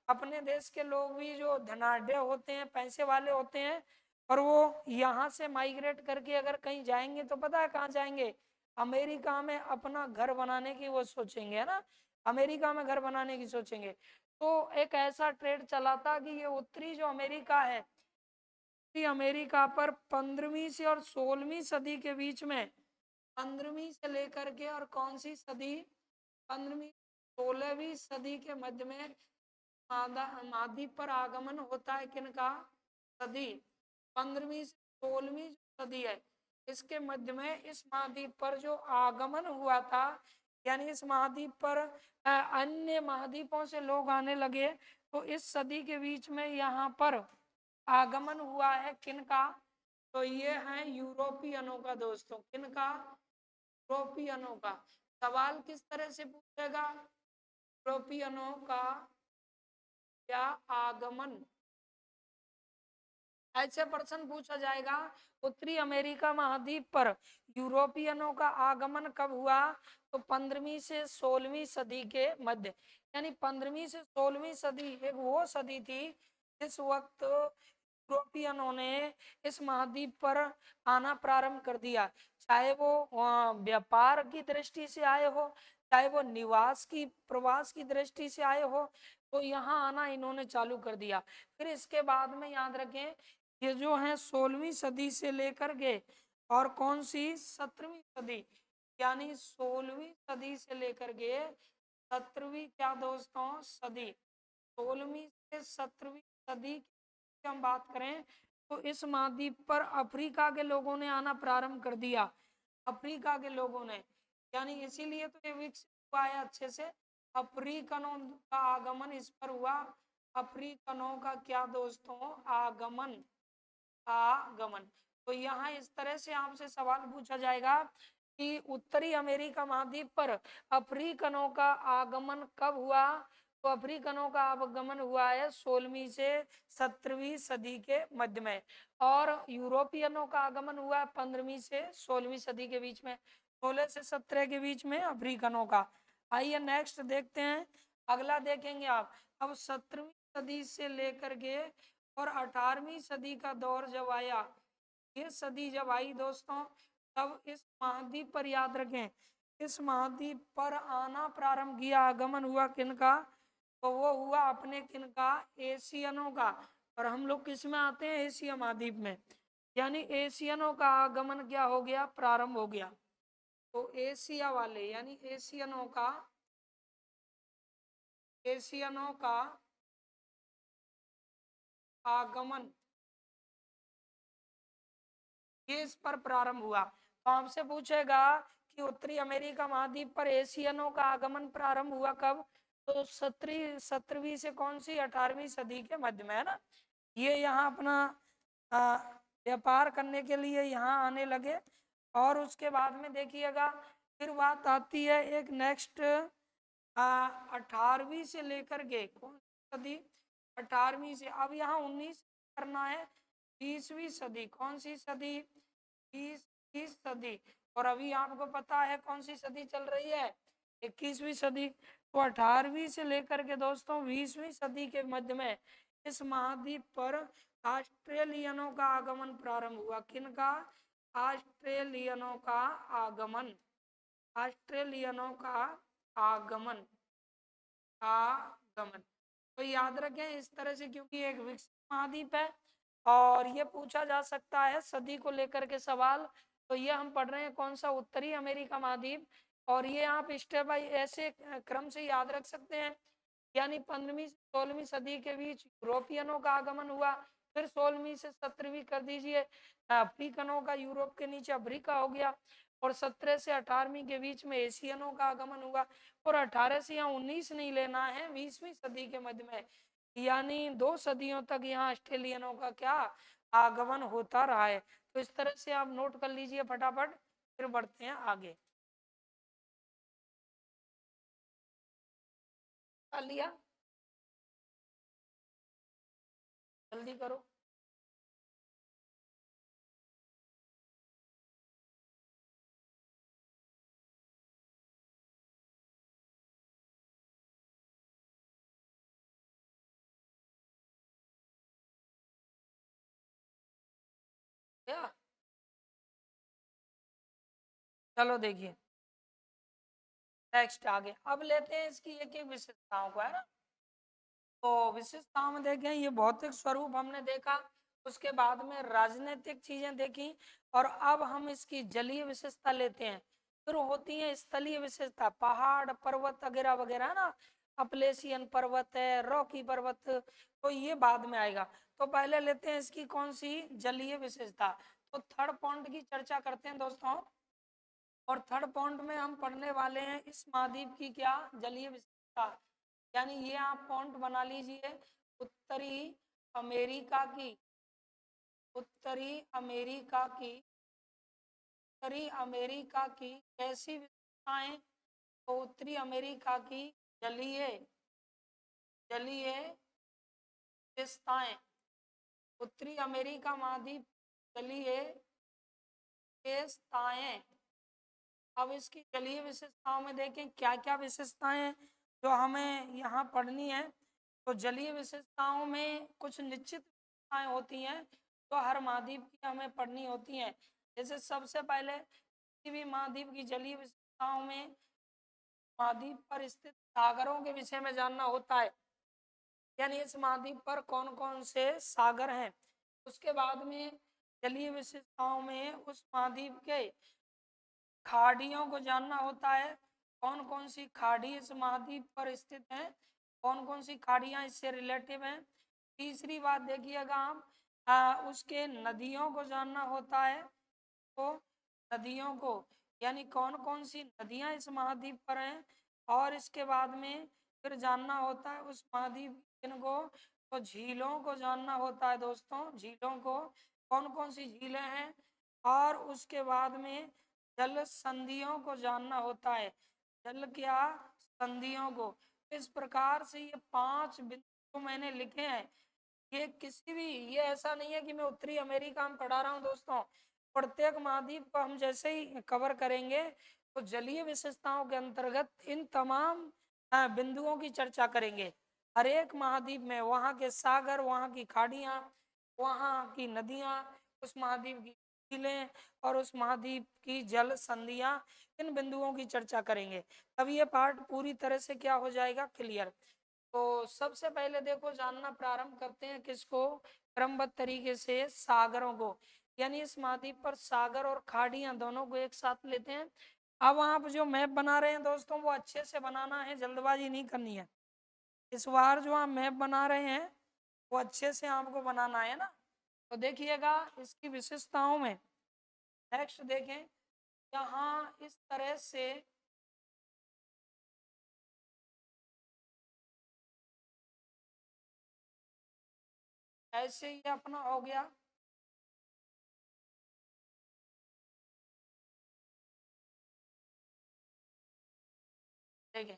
अपने देश के लोग भी जो धनाढ़ होते हैं, पैसे वाले होते हैं, और वो यहाँ से माइग्रेट करके अगर कहीं जाएंगे तो पता है कहाँ जाएंगे, अमेरिका में अपना घर बनाने की वो सोचेंगे, है ना, अमेरिका में घर बनाने की सोचेंगे। तो एक ऐसा ट्रेड चला था कि ये उत्तरी जो अमेरिका है, उत्तरी अमेरिका पर 15वीं से और 16वीं सदी के बीच में, 15वीं से लेकर के और कौन सी सदी, 15वीं 16वीं सदी के मध्य में महाद्वीप पर आगमन होता है किनका, सदी 15वीं से 16वीं सदी है, इसके मध्य में इस महाद्वीप पर जो आगमन हुआ था, यानी इस महाद्वीप पर अन्य महाद्वीपों से लोग आने लगे, तो इस सदी के बीच में यहाँ पर आगमन हुआ है किनका, तो ये है यूरोपियनों का दोस्तों, किनका, यूरोपियनों का। सवाल किस तरह से पूछेगा, यूरोपियनों का क्या आगमन, ऐसे प्रश्न पूछा जाएगा। उत्तरी अमेरिका महाद्वीप पर यूरोपियनों का आगमन कब हुआ, तो 15वीं से 16वीं सदी के मध्य, यानी 15वीं से 16वीं सदी एक वो सदी थी जिस वक्त यूरोपियनों ने इस महाद्वीप पर आना प्रारंभ कर दिया, चाहे वो व्यापार की दृष्टि से आए हो, चाहे वो निवास की प्रवास की दृष्टि से आए हो, तो यहाँ आना इन्होंने चालू कर दिया। फिर इसके बाद में याद रखें ये जो है 16वीं सदी से लेकर के और कौन सी 17वीं सदी, यानी 16वीं सदी से लेकर के 17वीं क्या दोस्तों सदी, 16वीं से 17वीं सदी की हम बात करें तो इस महाद्वीप पर अफ्रीका के लोगों ने आना प्रारंभ कर दिया। अफ्रीका के लोगों ने, यानी इसीलिए तो ये विकसित हुआ है अच्छे से। अफ्रीकनों का आगमन इस पर हुआ। अफ्रीकनों का क्या दोस्तों आगमन, आगमन। तो यहाँ इस तरह से आपसे सवाल पूछा जाएगा कि उत्तरी अमेरिका महाद्वीप पर अफ्रीकनों का आगमन कब हुआ, तो अफ्रीकनों का आगमन हुआ है 16वीं से 17वीं सदी के मध्य में, और यूरोपियनों का आगमन हुआ है 15वीं से 16वीं सदी के बीच में, 16 से 17 के बीच में अफ्रीकनों का। आइए नेक्स्ट देखते हैं, अगला देखेंगे आप। अब 17वीं सदी से लेकर के और 18वीं सदी का दौर जब आया, ये सदी जब आई दोस्तों, तब इस महाद्वीप पर याद रखें, इस महाद्वीप पर आना प्रारंभ किया, आगमन हुआ किनका, तो वो हुआ अपने किनका एशियनों का। और हम लोग किस में आते हैं, एशिया महाद्वीप में, यानी एशियनों का आगमन क्या हो गया, प्रारंभ हो गया। तो एशिया वाले यानी एशियनों का आगमन ये इस पर प्रारंभ हुआ। तो आपसे पूछेगा कि उत्तरी अमेरिका महाद्वीप पर एशियनों का आगमन प्रारंभ हुआ कब, तो 17वीं से कौन सी 18वीं सदी के मध्य में, है ना। ये यहाँ अपना व्यापार करने के लिए यहाँ आने लगे। और उसके बाद में देखिएगा फिर बात आती है एक नेक्स्ट 18वीं से लेकर के कौन सी सदी, 18वीं से, अब यहाँ 19 करना है 20वीं सदी, कौन सी सदी, 20वीं सदी। और अभी आपको पता है कौन सी सदी चल रही है, 21वीं सदी। तो 18वीं से लेकर के दोस्तों 20वीं सदी के मध्य में इस महाद्वीप पर ऑस्ट्रेलियनों का आगमन प्रारंभ हुआ। किनका, ऑस्ट्रेलियनों का आगमन, ऑस्ट्रेलियनों का आगमन, आगमन। तो याद रखें इस तरह से, क्योंकि एक विकसित महाद्वीप है और ये पूछा जा सकता है सदी को लेकर के सवाल। तो ये हम पढ़ रहे हैं कौन सा, उत्तरी अमेरिका महाद्वीप। और ये आप स्टेप बाय ऐसे क्रम से याद रख सकते हैं, यानी 15वीं से 16वीं सदी के बीच यूरोपियनों का आगमन हुआ, फिर 16वीं से 17वीं कर दीजिए अफ्रीकनों का, यूरोप के नीचे अफ्रीका हो गया, और 17 से 18वीं के बीच में एशियनों का आगमन हुआ, और 18 से यहाँ 19 नहीं लेना है, 20वीं सदी के मध्य में, यानी 2 सदियों तक यहाँ ऑस्ट्रेलियनों का क्या आगमन होता रहा है। तो इस तरह से आप नोट कर लीजिए फटाफट, फिर बढ़ते हैं आगे। कर लिया, जल्दी करो। क्या, चलो देखिए नेक्स्ट आगे, अब लेते हैं इसकी एक एक विशेषताओं को, है ना। तो विशेषताओं में देखें, ये भौतिक स्वरूप हमने देखा, उसके बाद में राजनीतिक चीजें देखी, और अब हम इसकी जलीय विशेषता लेते हैं। फिर होती है स्थलीय विशेषता, पहाड़ पर्वत वगैरह वगैरह, है ना, अपलेशियन पर्वत है, रॉकी पर्वत, तो ये बाद में आएगा। तो पहले लेते हैं इसकी कौन सी, जलीय विशेषता। तो थर्ड पॉइंट की चर्चा करते हैं दोस्तों, और थर्ड पॉइंट में हम पढ़ने वाले हैं इस महाद्वीप की क्या जलीय विशेषता, यानी ये आप पॉइंट बना लीजिए, उत्तरी अमेरिका की, उत्तरी अमेरिका की, उत्तरी अमेरिका की कैसी विशेषताएं, तो उत्तरी अमेरिका की जलीय, जलीय विशेषताएं, उत्तरी अमेरिका महाद्वीप जलीय विशेषताएं। अब इसकी जलीय विशेषताओं में देखें क्या क्या विशेषताएं जो हमें यहाँ पढ़नी है। तो जलीय विशेषताओं में कुछ निश्चित विशेषताएं होती हैं जो हर महाद्वीप की हमें पढ़नी होती हैं। जैसे सबसे पहले किसी भी महाद्वीप की जलीय विशेषताओं में महाद्वीप पर स्थित सागरों के विषय में जानना होता है, यानी इस महाद्वीप पर कौन कौन से सागर हैं। उसके बाद में जलीय विशेषताओं में उस महाद्वीप के खाड़ियों को जानना होता है, कौन कौन सी खाड़ी इस महाद्वीप पर स्थित है, कौन कौन सी खाड़ियां इससे रिलेटिव हैं। तीसरी बात देखिएगा आप, उसके नदियों को जानना होता है, तो नदियों को यानी कौन कौन सी नदियां इस महाद्वीप पर हैं। और इसके बाद में फिर जानना होता है उस महाद्वीप को, तो झीलों को जानना होता है दोस्तों, झीलों को कौन कौन सी झीलें हैं। और उसके बाद में जल संधियों को जानना होता है, जल क्या संधियों को। इस प्रकार से ये 5 बिंदु मैंने लिखे हैं। ये किसी भी, ये ऐसा नहीं है कि मैं उत्तरी अमेरिका में पढ़ा रहा हूँ दोस्तों, प्रत्येक महाद्वीप को हम जैसे ही कवर करेंगे तो जलीय विशेषताओं के अंतर्गत इन तमाम बिंदुओं की चर्चा करेंगे। हर एक महाद्वीप में वहाँ के सागर, वहाँ की खाड़ियाँ, वहाँ की नदियाँ, उस महाद्वीप की झीलें और उस महाद्वीप की जल संधियाँ, इन बिंदुओं की चर्चा करेंगे। तब ये पार्ट पूरी तरह से क्या हो जाएगा, क्लियर। तो सबसे पहले देखो जानना प्रारंभ करते हैं किसको, क्रमबद्ध तरीके से सागरों को, यानी इस महाद्वीप पर सागर और खाड़ियां दोनों को एक साथ लेते हैं। अब आप जो मैप बना रहे हैं दोस्तों वो अच्छे से बनाना है, जल्दबाजी नहीं करनी है। इस बार जो आप मैप बना रहे हैं वो अच्छे से आपको बनाना है ना। तो देखिएगा इसकी विशेषताओं में नेक्स्ट देखें, यहाँ इस तरह से ऐसे ही अपना हो गया। देखें,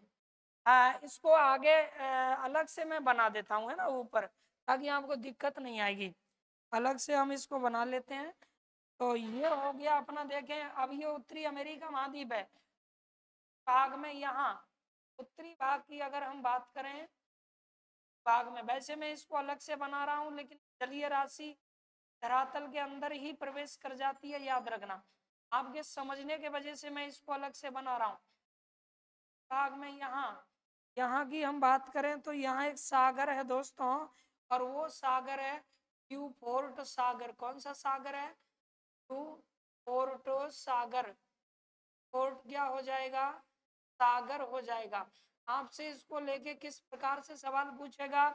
इसको आगे अलग से मैं बना देता हूँ है ना ऊपर, ताकि आपको दिक्कत नहीं आएगी। अलग से हम इसको बना लेते हैं। तो ये हो गया अपना। देखें अब ये उत्तरी अमेरिका महाद्वीप है, भाग में यहाँ उत्तरी भाग की अगर हम बात करें भाग में, वैसे मैं इसको अलग से बना रहा हूँ लेकिन जलीय राशि धरातल के अंदर ही प्रवेश कर जाती है, याद रखना। आपके समझने के वजह से मैं इसको अलग से बना रहा हूँ। भाग में यहाँ यहाँ की हम बात करें तो यहाँ एक सागर है दोस्तों, और वो सागर है न्यूपोर्ट सागर। कौन सा सागर है, न्यूपोर्ट सागर। पोर्ट क्या हो जाएगा, सागर हो जाएगा। आपसे इसको लेके किस प्रकार से सवाल पूछेगा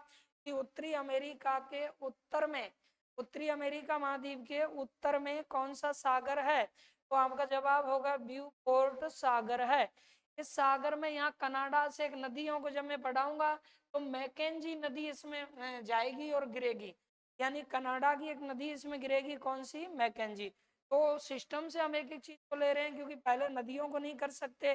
कि उत्तरी अमेरिका के उत्तर में, उत्तरी अमेरिका महाद्वीप के उत्तर में कौन सा सागर है, तो आपका जवाब होगा ब्यूपोर्ट सागर है। इस सागर में यहाँ कनाडा से एक नदियों को जब मैं पढ़ाऊंगा तो मैकेंजी नदी इसमें जाएगी और गिरेगी, यानी कनाडा की एक नदी इसमें गिरेगी, कौन सी, मैकेंजी। तो सिस्टम से हम एक एक चीज को ले रहे हैं, क्योंकि पहले नदियों को नहीं कर सकते,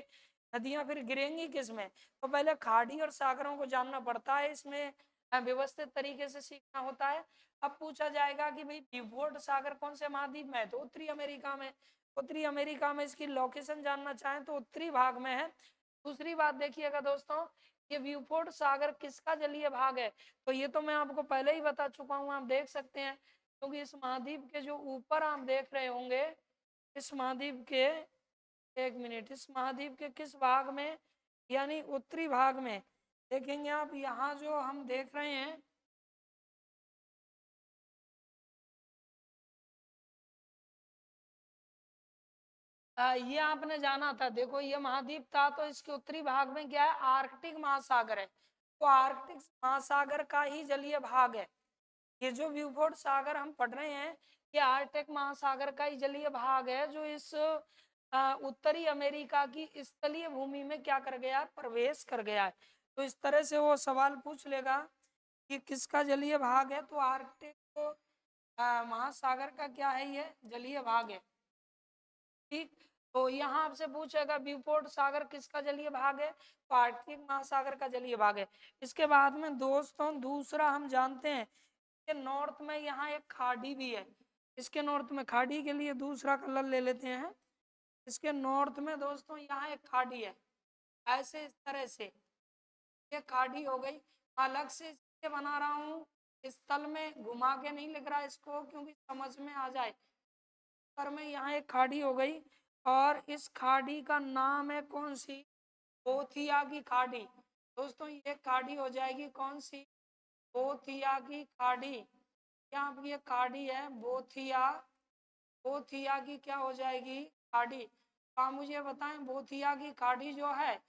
नदियां फिर गिरेंगी किसमें, तो पहले खाड़ी और सागरों को जानना पड़ता है, इसमें व्यवस्थित तरीके से सीखना होता है। अब पूछा जाएगा कि भाई ब्यूफोर्ट सागर कौन से महाद्वीप में है, तो उत्तरी अमेरिका में। उत्तरी अमेरिका में इसकी लोकेशन जानना चाहें तो उत्तरी भाग में है। दूसरी बात देखिएगा दोस्तों, ये ब्यूफोर्ट सागर किसका जलीय भाग है, तो ये तो मैं आपको पहले ही बता चुका हूँ, आप देख सकते हैं। क्योंकि इस महाद्वीप के जो ऊपर आप देख रहे होंगे, इस महाद्वीप के, एक मिनट, इस महाद्वीप के किस भाग में, यानी उत्तरी भाग में देखेंगे आप, यहाँ जो हम देख रहे हैं, ये आपने जाना था। देखो ये महाद्वीप था तो इसके उत्तरी भाग में क्या है, आर्कटिक महासागर है, तो आर्कटिक महासागर का ही जलीय भाग है। ये जो व्यूफोर्ट सागर हम पढ़ रहे हैं ये आर्कटिक महासागर का ही जलीय भाग है, जो इस उत्तरी अमेरिका की स्थलीय भूमि में क्या कर गया, प्रवेश कर गया है। तो इस तरह से वो सवाल पूछ लेगा कि किसका जलीय भाग है, तो आर्कटिक महासागर का क्या है, ये जलीय भाग है। ठीक, तो यहाँ आपसे पूछेगा ब्यूफोर्ट सागर किसका जलीय भाग है, तो आर्कटिक महासागर का जलीय भाग है। इसके बाद में दोस्तों दूसरा हम जानते हैं कि नॉर्थ में यहाँ एक खाड़ी भी है। इसके नॉर्थ में, खाड़ी के लिए दूसरा कलर ले लेते हैं, इसके नॉर्थ में दोस्तों यहाँ एक खाड़ी है, ऐसे इस तरह से ये खाड़ी हो गई। अलग से इसलिए बना रहा हूँ, स्थल में घुमा के नहीं लिख रहा इसको, क्योंकि समझ में आ जाए। पर में यहाँ एक खाड़ी हो गई, और इस खाड़ी का नाम है कौन सी, बोथिया की खाड़ी। दोस्तों ये खाड़ी हो जाएगी कौन सी, बोथिया की खाड़ी। यहाँ पर ये खाड़ी है बोथिया, बोथिया की क्या हो जाएगी खाड़ी। तो आप मुझे बताएं बोथिया की खाड़ी जो है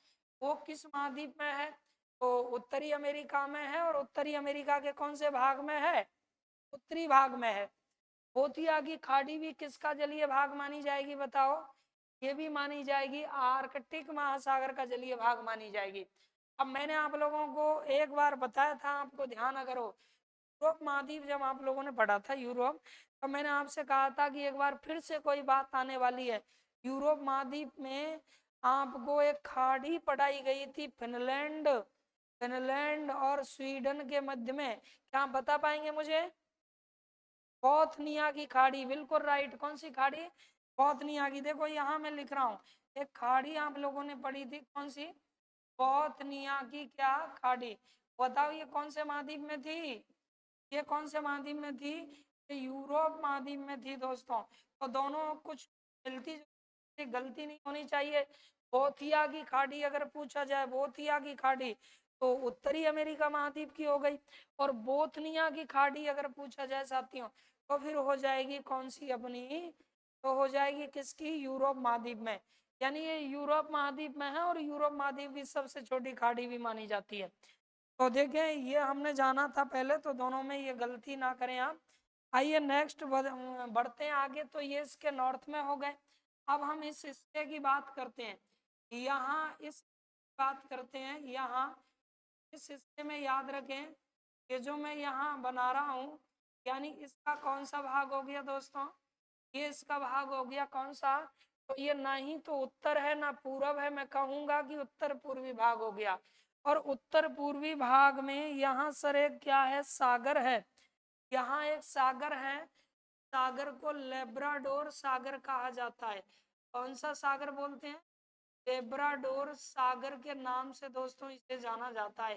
वो किस महाद्वीप में है। तो उत्तरी अमेरिका में है, और उत्तरी अमेरिका के कौन से भाग में है, उत्तरी भाग में है। बोथिया की खाड़ी भी किसका जलीय भाग मानी जाएगी बताओ। ये भी मानी जाएगी आर्कटिक महासागर का जलीय भाग मानी जाएगी। अब मैंने आप लोगों को एक बार बताया था, आपको ध्यान अगर हो, यूरोप महाद्वीप जब आप लोगों ने पढ़ा था यूरोप, तो मैंने आपसे कहा था कि एक बार फिर से कोई बात आने वाली है। यूरोप महाद्वीप में आपको एक खाड़ी पढ़ाई गई थी, फिनलैंड, फिनलैंड और स्वीडन के मध्य में। क्या आप बता पाएंगे मुझे। बोथनिया की खाड़ी, बिल्कुल राइट। कौन सी खाड़ी, बोथनिया की। देखो यहाँ मैं लिख रहा हूँ, एक खाड़ी आप लोगों ने पढ़ी थी, कौन सी, बोथनिया की क्या खाड़ी। बताओ ये कौन से महाद्वीप में थी, ये कौन से महाद्वीप में थी, ये यूरोप महाद्वीप में थी दोस्तों। तो दोनों कुछ मिलती जुलती, गलती नहीं होनी चाहिए। बोथिया की खाड़ी अगर पूछा जाए, बोथिया की खाड़ी तो उत्तरी अमेरिका महाद्वीप की हो गई, और बोथनिया की खाड़ी अगर पूछा जाए साथियों तो फिर हो जाएगी कौन सी अपनी, तो हो जाएगी किसकी, यूरोप महाद्वीप में। यानी ये यूरोप महाद्वीप में है, और यूरोप महाद्वीप की सबसे छोटी खाड़ी भी मानी जाती है। तो देखें ये हमने जाना था पहले, तो दोनों में ये गलती ना करें आप। आइए नेक्स्ट बढ़ते हैं आगे। तो ये इसके नॉर्थ में हो गए। अब हम इस हिस्से की बात करते हैं, यहाँ इस बात करते हैं, यहाँ इस हिस्से में याद रखें, ये जो मैं यहाँ बना रहा हूँ, यानी इसका कौन सा भाग हो गया दोस्तों, ये इसका भाग हो गया कौन सा। तो ये ना ही तो उत्तर है ना पूरब है, मैं कहूंगा कि उत्तर पूर्वी भाग हो गया। और उत्तर पूर्वी भाग में यहाँ सर एक क्या है, सागर है। यहाँ एक सागर है, सागर को लेब्राडोर सागर कहा जाता है। कौन सा सागर बोलते हैं, लेब्राडोर सागर के नाम से दोस्तों इसे जाना जाता है।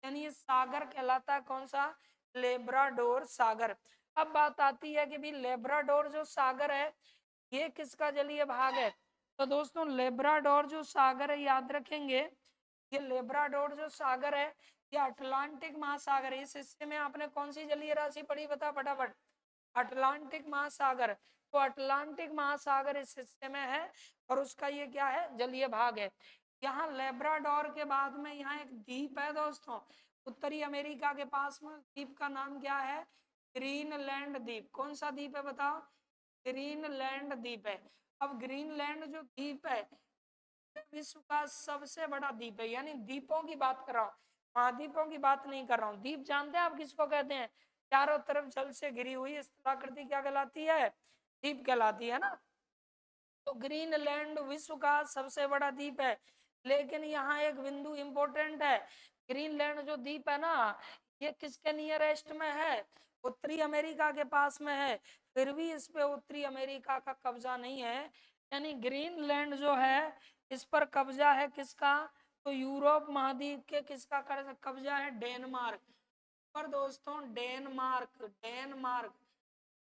यानी ये सागर कहलाता है कौन सा, लेब्राडोर सागर। अब बात आती है कि भी लेब्राडोर जो सागर है ये किसका जलीय भाग है। तो दोस्तों लेब्राडोर जो सागर है, याद रखेंगे ये लेब्राडोर जो सागर है ये अटलांटिक महासागर है। इस हिस्से में आपने कौन सी जलीय राशि पढ़ी, बता फटाफट, अटलांटिक महासागर। तो अटलांटिक महासागर इस हिस्से में है, और उसका ये क्या है, जलीय भाग है। यहाँ लेब्राडोर के बाद में यहाँ एक द्वीप है दोस्तों, उत्तरी अमेरिका के पास में, द्वीप का नाम क्या है, ग्रीनलैंड द्वीप। कौन सा द्वीप है बताओ, ग्रीनलैंड द्वीप है। अब ग्रीनलैंड जो द्वीप है विश्व का सबसे बड़ा द्वीप है, यानी द्वीपों की बात कर रहा हूँ, महाद्वीपों की बात नहीं कर रहा हूँ। द्वीप जानते हैं आप किसको कहते हैं, चारों तरफ जल से घिरी हुई स्थलाकृति क्या कहलाती है, द्वीप कहलाती है ना। तो ग्रीनलैंड विश्व का सबसे बड़ा द्वीप है। लेकिन यहाँ एक बिंदु इंपॉर्टेंट है, ग्रीनलैंड जो द्वीप है ना ये किसके नियरेस्ट में है, उत्तरी अमेरिका के पास में है। फिर भी इस पे उत्तरी अमेरिका का कब्जा नहीं है, यानी ग्रीनलैंड जो है इस पर कब्जा है किसका, तो यूरोप महाद्वीप के किसका कब्जा है, डेनमार्क पर दोस्तों, डेनमार्क, डेनमार्क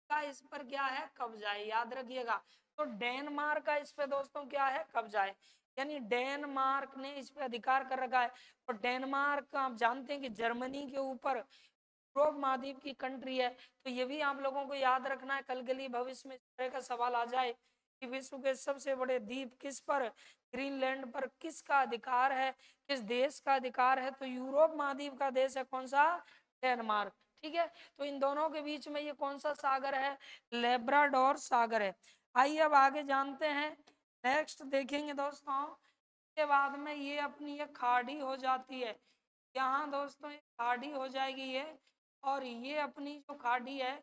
का इस पर क्या है, कब्जा है, याद रखिएगा। तो डेनमार्क का इस पे दोस्तों क्या है, कब्जा है, यानी डेनमार्क ने इस पे अधिकार कर रखा है। और डेनमार्क आप जानते हैं कि जर्मनी के ऊपर यूरोप महाद्वीप की कंट्री है। तो ये भी आप लोगों को याद रखना है, कल के लिए भविष्य में इस तरह का सवाल आ जाए कि विश्व के सबसे बड़े द्वीप किस पर, ग्रीनलैंड पर किसका अधिकार है, किस देश का अधिकार है, तो यूरोप महाद्वीप का देश है कौन सा, डेनमार्क। ठीक है, तो इन दोनों के बीच में ये कौन सा सागर है, लेब्राडोर सागर है। आइए अब आगे जानते हैं, नेक्स्ट देखेंगे दोस्तों। के बाद में ये अपनी ये खाड़ी हो जाती है, यहाँ दोस्तों ये खाड़ी हो जाएगी ये, और ये अपनी जो खाड़ी है,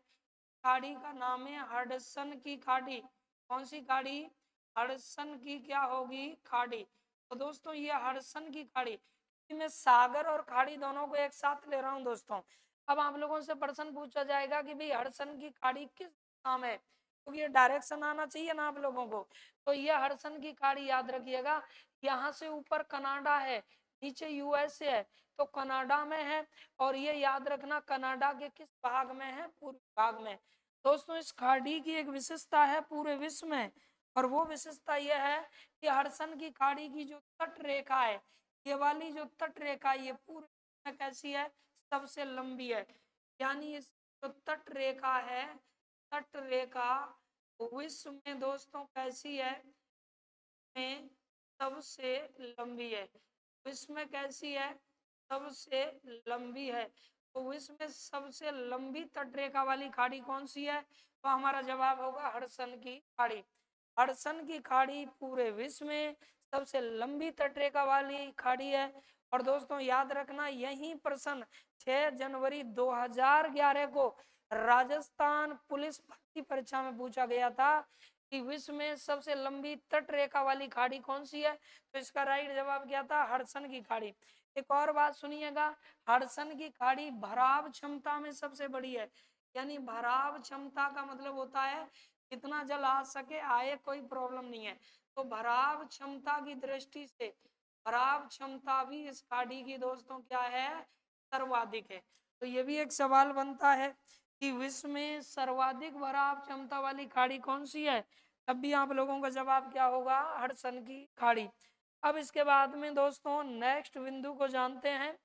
खाड़ी का नाम है हडसन की खाड़ी। कौन सी खाड़ी, हडसन की क्या होगी, खाड़ी। तो दोस्तों ये हडसन की खाड़ी, मैं सागर और खाड़ी दोनों को एक साथ ले रहा हूँ दोस्तों। अब आप लोगों से प्रश्न पूछा जाएगा कि भाई हडसन की खाड़ी किस नाम है, क्योंकि ये डायरेक्शन आना चाहिए ना आप लोगों को। तो ये हडसन की खाड़ी याद रखिएगा, यहाँ से ऊपर कनाडा है, नीचे यूएसए है, तो कनाडा में है। और ये याद रखना कनाडा के किस भाग में है, पूर्वी भाग में। दोस्तों इस खाड़ी की एक विशेषता है पूरे विश्व में, और वो विशेषता यह है कि हडसन की खाड़ी की जो तट रेखा है, ये वाली जो तट रेखा ये पूरे में कैसी है, सबसे लंबी है। यानी इस जो तट रेखा है, तट रेखा विश्व में दोस्तों कैसी है, में सबसे लंबी है। विश्व में कैसी है, सबसे लंबी है। तो विश्व में सबसे लंबी तटरेखा वाली खाड़ी कौन सी है, तो हमारा जवाब होगा हडसन की खाड़ी। हडसन की खाड़ी पूरे विश्व में सबसे लंबी तटरेखा वाली खाड़ी है। और दोस्तों याद रखना, यही प्रश्न 6 जनवरी 2011 को राजस्थान पुलिस भर्ती परीक्षा में पूछा गया था कि विश्व में सबसे लंबी तट रेखा वाली खाड़ी कौन सी है, तो इसका राइट जवाब क्या था, हडसन की खाड़ी। एक और बात सुनिएगा, हडसन की खाड़ी भराव क्षमता में सबसे बड़ी है। यानी भराव क्षमता का मतलब होता है जितना जल आ सके आए, कोई प्रॉब्लम नहीं है। तो भराव क्षमता की दृष्टि से भराव क्षमता भी इस खाड़ी की दोस्तों क्या है, सर्वाधिक है। तो ये भी एक सवाल बनता है कि विश्व में सर्वाधिक भराव क्षमता वाली खाड़ी कौन सी है, तब भी आप लोगों का जवाब क्या होगा, हडसन की खाड़ी। अब इसके बाद में दोस्तों नेक्स्ट बिंदु को जानते हैं,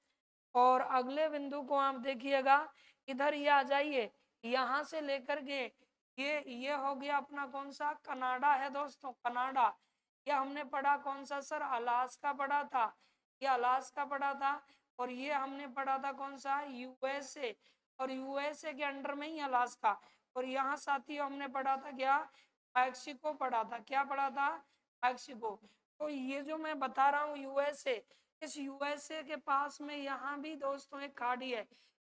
और अगले बिंदु को आप देखिएगा, इधर ये आ जाइए, यहाँ से लेकर के ये हो गया अपना कौन सा, कनाडा है दोस्तों, कनाडा। ये हमने पढ़ा कौन सा सर, अलास्का पढ़ा था, ये अलास्का पढ़ा था। और ये हमने पढ़ा था कौन सा, यूएसए, और यूएसए के अंडर में ही अलास्का। और यहाँ साथियों हमने पढ़ा था क्या, मैक्सिको पढ़ा था, क्या पढ़ा था, मैक्सिको। तो ये जो मैं बता रहा हूँ यूएसए, इस यूएसए के पास में यहाँ भी दोस्तों एक खाड़ी है।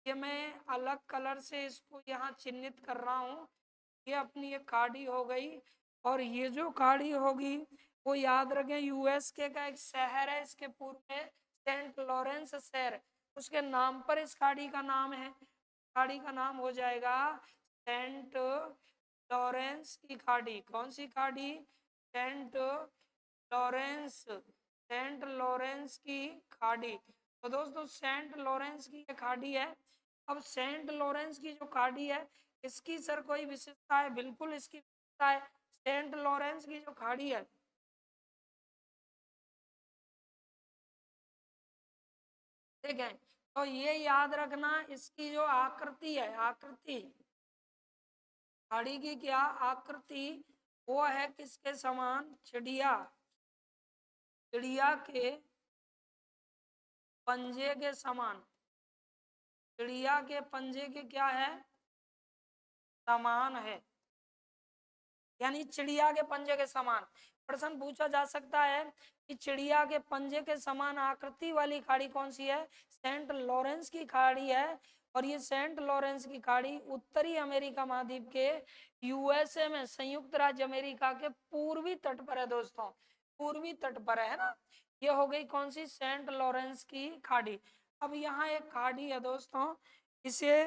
ये मैं अलग कलर से इसको यहाँ चिन्हित कर रहा हूँ, ये अपनी एक खाड़ी हो गई। और ये जो खाड़ी होगी वो याद रखें यूएस के का एक शहर है, इसके पूर्व में सेंट लॉरेंस शहर, उसके नाम पर इस खाड़ी का नाम है। खाड़ी का नाम हो जाएगा सेंट लॉरेंस की खाड़ी। कौन सी खाड़ी, सेंट लॉरेंस, सेंट लॉरेंस की खाड़ी। तो दोस्तों सेंट लॉरेंस की ये खाड़ी है। अब सेंट लॉरेंस की जो खाड़ी है इसकी सर कोई विशेषता है, बिल्कुल इसकी विशेषता है। सेंट लॉरेंस की जो खाड़ी है, ठीक है, तो ये याद रखना, इसकी जो आकृति है, आकृति खाड़ी की क्या आकृति, वो है किसके समान, चिड़िया, चिड़िया के पंजे के समान, चिड़िया के पंजे के क्या है, समान है। यानी चिड़िया के पंजे के समान। प्रश्न पूछा जा सकता है कि चिड़िया के पंजे के समान आकृति वाली खाड़ी कौन सी है, सेंट लॉरेंस की खाड़ी है। और ये सेंट लॉरेंस की खाड़ी उत्तरी अमेरिका महाद्वीप के यूएसए में, संयुक्त राज्य अमेरिका के पूर्वी तट पर है दोस्तों, पूर्वी तट पर है ना। ये हो गई कौन सी, सेंट लॉरेंस की खाड़ी। अब यहाँ एक खाड़ी है दोस्तों, इसे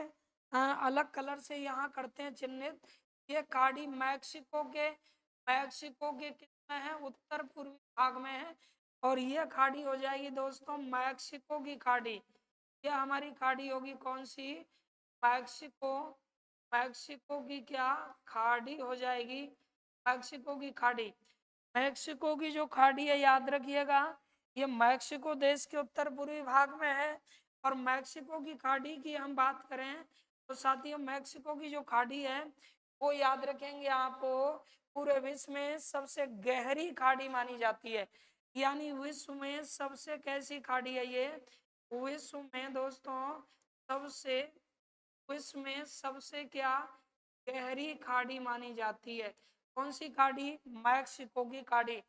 अलग कलर से यहाँ करते हैं चिन्हित। ये खाड़ी मैक्सिको के किसमें है, उत्तर पूर्वी भाग में है। और ये खाड़ी हो जाएगी दोस्तों मैक्सिको की खाड़ी। ये हमारी खाड़ी होगी कौन सी, मैक्सिको, मैक्सिको की क्या खाड़ी हो जाएगी, मैक्सिको की खाड़ी। मैक्सिको की जो खाड़ी है याद रखिएगा, ये मैक्सिको देश के उत्तर पूर्वी भाग में है। और मैक्सिको की खाड़ी की हम बात करें तो साथियों मैक्सिको की जो खाड़ी है वो याद रखेंगे आप, पूरे विश्व में सबसे गहरी खाड़ी मानी जाती है। यानी विश्व में सबसे कैसी खाड़ी है ये, विश्व में दोस्तों सबसे, विश्व में सबसे क्या गहरी खाड़ी मानी जाती है। कौन सी खाड़ी, मैक्सिको की खाड़ी।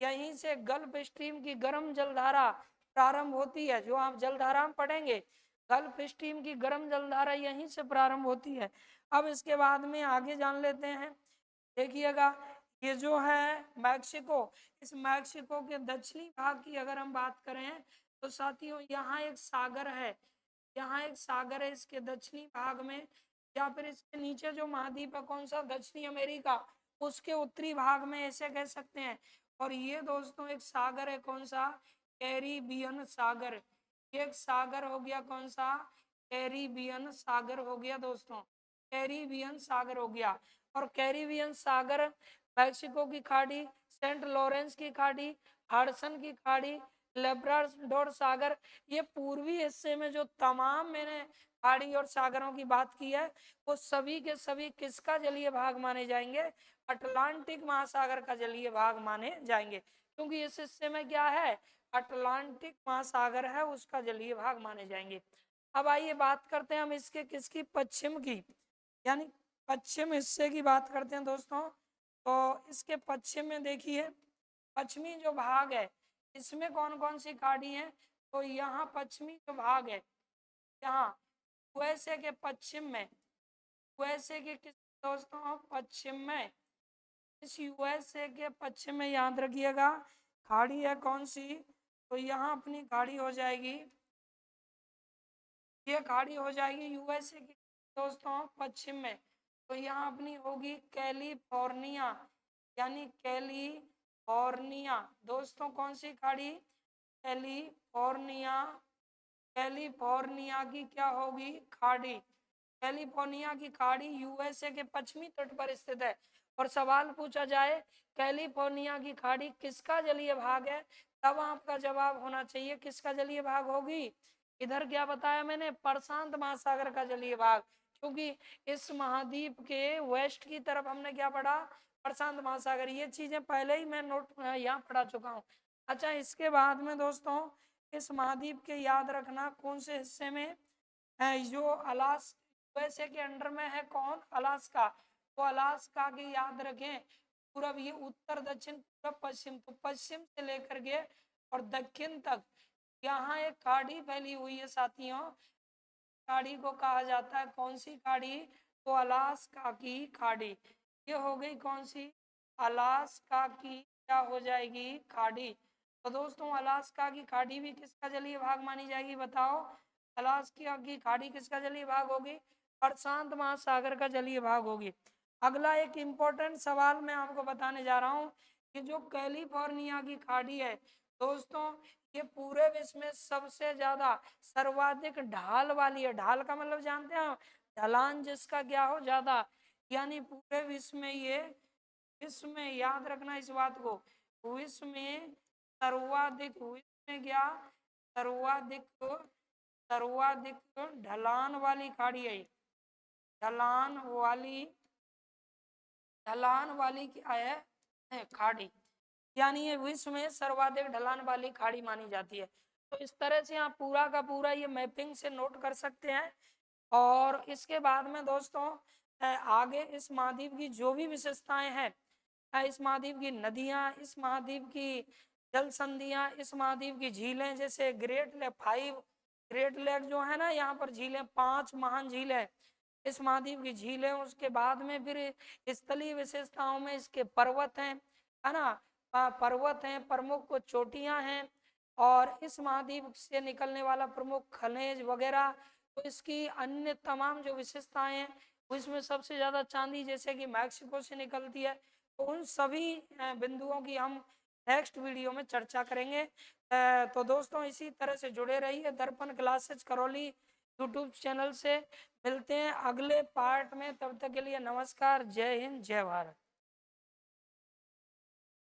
यहीं से गल्फ स्ट्रीम की गर्म जलधारा प्रारंभ होती है, जो आप जलधारा में पढ़ेंगे, गल्फ स्ट्रीम की गर्म जलधारा यहीं से प्रारंभ होती है। अब इसके बाद में आगे जान लेते हैं, देखिएगा ये जो है मैक्सिको, इस मैक्सिको के दक्षिणी भाग की अगर हम बात करें तो साथियों यहाँ एक सागर है, यहाँ एक सागर है इसके दक्षिणी भाग में, या फिर इसके नीचे जो महाद्वीप है कौन सा, दक्षिणी अमेरिका, उसके उत्तरी भाग में ऐसे कह सकते हैं। और ये दोस्तों एक सागर है कौन सा, कैरिबियन सागर। ये एक सागर हो गया कौन सा, कैरिबियन सागर हो गया दोस्तों, कैरिबियन सागर हो गया। और कैरिबियन सागर, मैक्सिको की खाड़ी, सेंट लॉरेंस की खाड़ी, हडसन की खाड़ी, लेब्राडोर सागर, ये पूर्वी हिस्से में जो तमाम मैंने खाड़ी और सागरों की बात की है वो सभी के सभी किसका जलीय भाग माने जाएंगे? अटलांटिक महासागर का जलीय भाग माने जाएंगे, क्योंकि इस हिस्से में क्या है? अटलांटिक महासागर है, उसका जलीय भाग माने जाएंगे। अब आइए बात करते हैं हम इसके किसकी? पश्चिम की, यानी पश्चिम हिस्से की बात करते हैं दोस्तों। तो इसके पश्चिम में देखिए, पश्चिमी जो भाग है इसमें कौन कौन सी खाड़ी है? तो यहाँ पश्चिमी जो भाग है, यहाँ यूएसए के पश्चिम में, यूएसए के किस दोस्तों? पश्चिम में, इस यूएसए के पश्चिम में याद रखिएगा खाड़ी है कौन सी? तो यहाँ अपनी खाड़ी हो जाएगी, ये खाड़ी हो जाएगी यूएसए की दोस्तों पश्चिम में। तो यहाँ अपनी होगी कैलिफोर्निया, यानी कैलिफोर्निया दोस्तों, कौन सी खाड़ी? कैलिफोर्निया, कैलिफोर्निया की क्या होगी? खाड़ी। कैलिफोर्निया की खाड़ी यूएसए के पश्चिमी तट पर स्थित है। और सवाल पूछा जाए कैलिफोर्निया की खाड़ी किसका जलीय भाग है, तब आपका जवाब होना चाहिए किसका जलीय भाग होगी? इधर क्या बताया मैंने? प्रशांत महासागर का जलीय भाग, क्योंकि इस महाद्वीप के वेस्ट की तरफ हमने क्या पढ़ा? प्रशांत महासागर। ये चीजें पहले ही मैं नोट यहाँ पढ़ा चुका हूँ। अच्छा, इसके बाद में दोस्तों इस महाद्वीप के याद रखना कौन से हिस्से में है? जो यूएसए के अंडर में है कौन? अलास्का। तो अलास्का की याद रखें, पूरब, ये उत्तर दक्षिण पूरब पश्चिम, तो पश्चिम से लेकर के और दक्षिण तक यहाँ एक खाड़ी फैली हुई है साथियों। खाड़ी को कहा जाता है कौन सी खाड़ी? तो अलास्का की खाड़ी। ये हो गई कौन सी? अलास्का की क्या हो जाएगी? खाड़ी। तो दोस्तों अलास्का की खाड़ी भी किसका जलीय भाग मानी जाएगी? बताओ, अलास्का की खाड़ी किसका जलीय भाग होगी? प्रशांत महासागर का जलीय भाग होगी। अगला एक इंपॉर्टेंट सवाल मैं आपको बताने जा रहा हूँ कि जो कैलिफोर्निया की खाड़ी है दोस्तों, ये पूरे विश्व में सबसे ज्यादा सर्वाधिक ढाल वाली है। ढाल का मतलब जानते हैं? ढलान जिसका क्या हो? ज्यादा, यानी पूरे विश्व में ये, विश्व में याद रखना इस बात को, विश्व में सर्वाधिक, विश्व में क्या? सर्वाधिक, सर्वाधिक ढलान वाली खाड़ी है। ढलान वाली, ढलान वाली क्या है? खाड़ी, यानी ये विश्व में सर्वाधिक ढलान वाली खाड़ी मानी जाती है। तो इस तरह से आप पूरा का पूरा ये मैपिंग से नोट कर सकते हैं। और इसके बाद में दोस्तों आगे इस महाद्वीप की जो भी विशेषताएं हैं, इस महाद्वीप की नदियां, इस महाद्वीप की जल संधियां, इस महाद्वीप की झीलें, जैसे ग्रेट लेक, 5 ग्रेट लेक जो है ना, यहाँ पर झीलें, 5 महान झीलें इस महाद्वीप की झीलें। उसके बाद में फिर स्थलीय विशेषताओं में इसके पर्वत हैं, है ना? पर्वत हैं, प्रमुख चोटियां हैं, और इस महाद्वीप से निकलने वाला प्रमुख खनिज वगैरह। तो इसकी अन्य तमाम जो विशेषताएं हैं, उसमें सबसे ज्यादा चांदी जैसे कि मैक्सिको से निकलती है। तो उन सभी बिंदुओं की हम नेक्स्ट वीडियो में चर्चा करेंगे। तो दोस्तों इसी तरह से जुड़े रहिए दर्पण क्लासेज करौली यूट्यूब चैनल से। मिलते हैं अगले पार्ट में, तब तक के लिए नमस्कार, जय हिंद, जय भारत।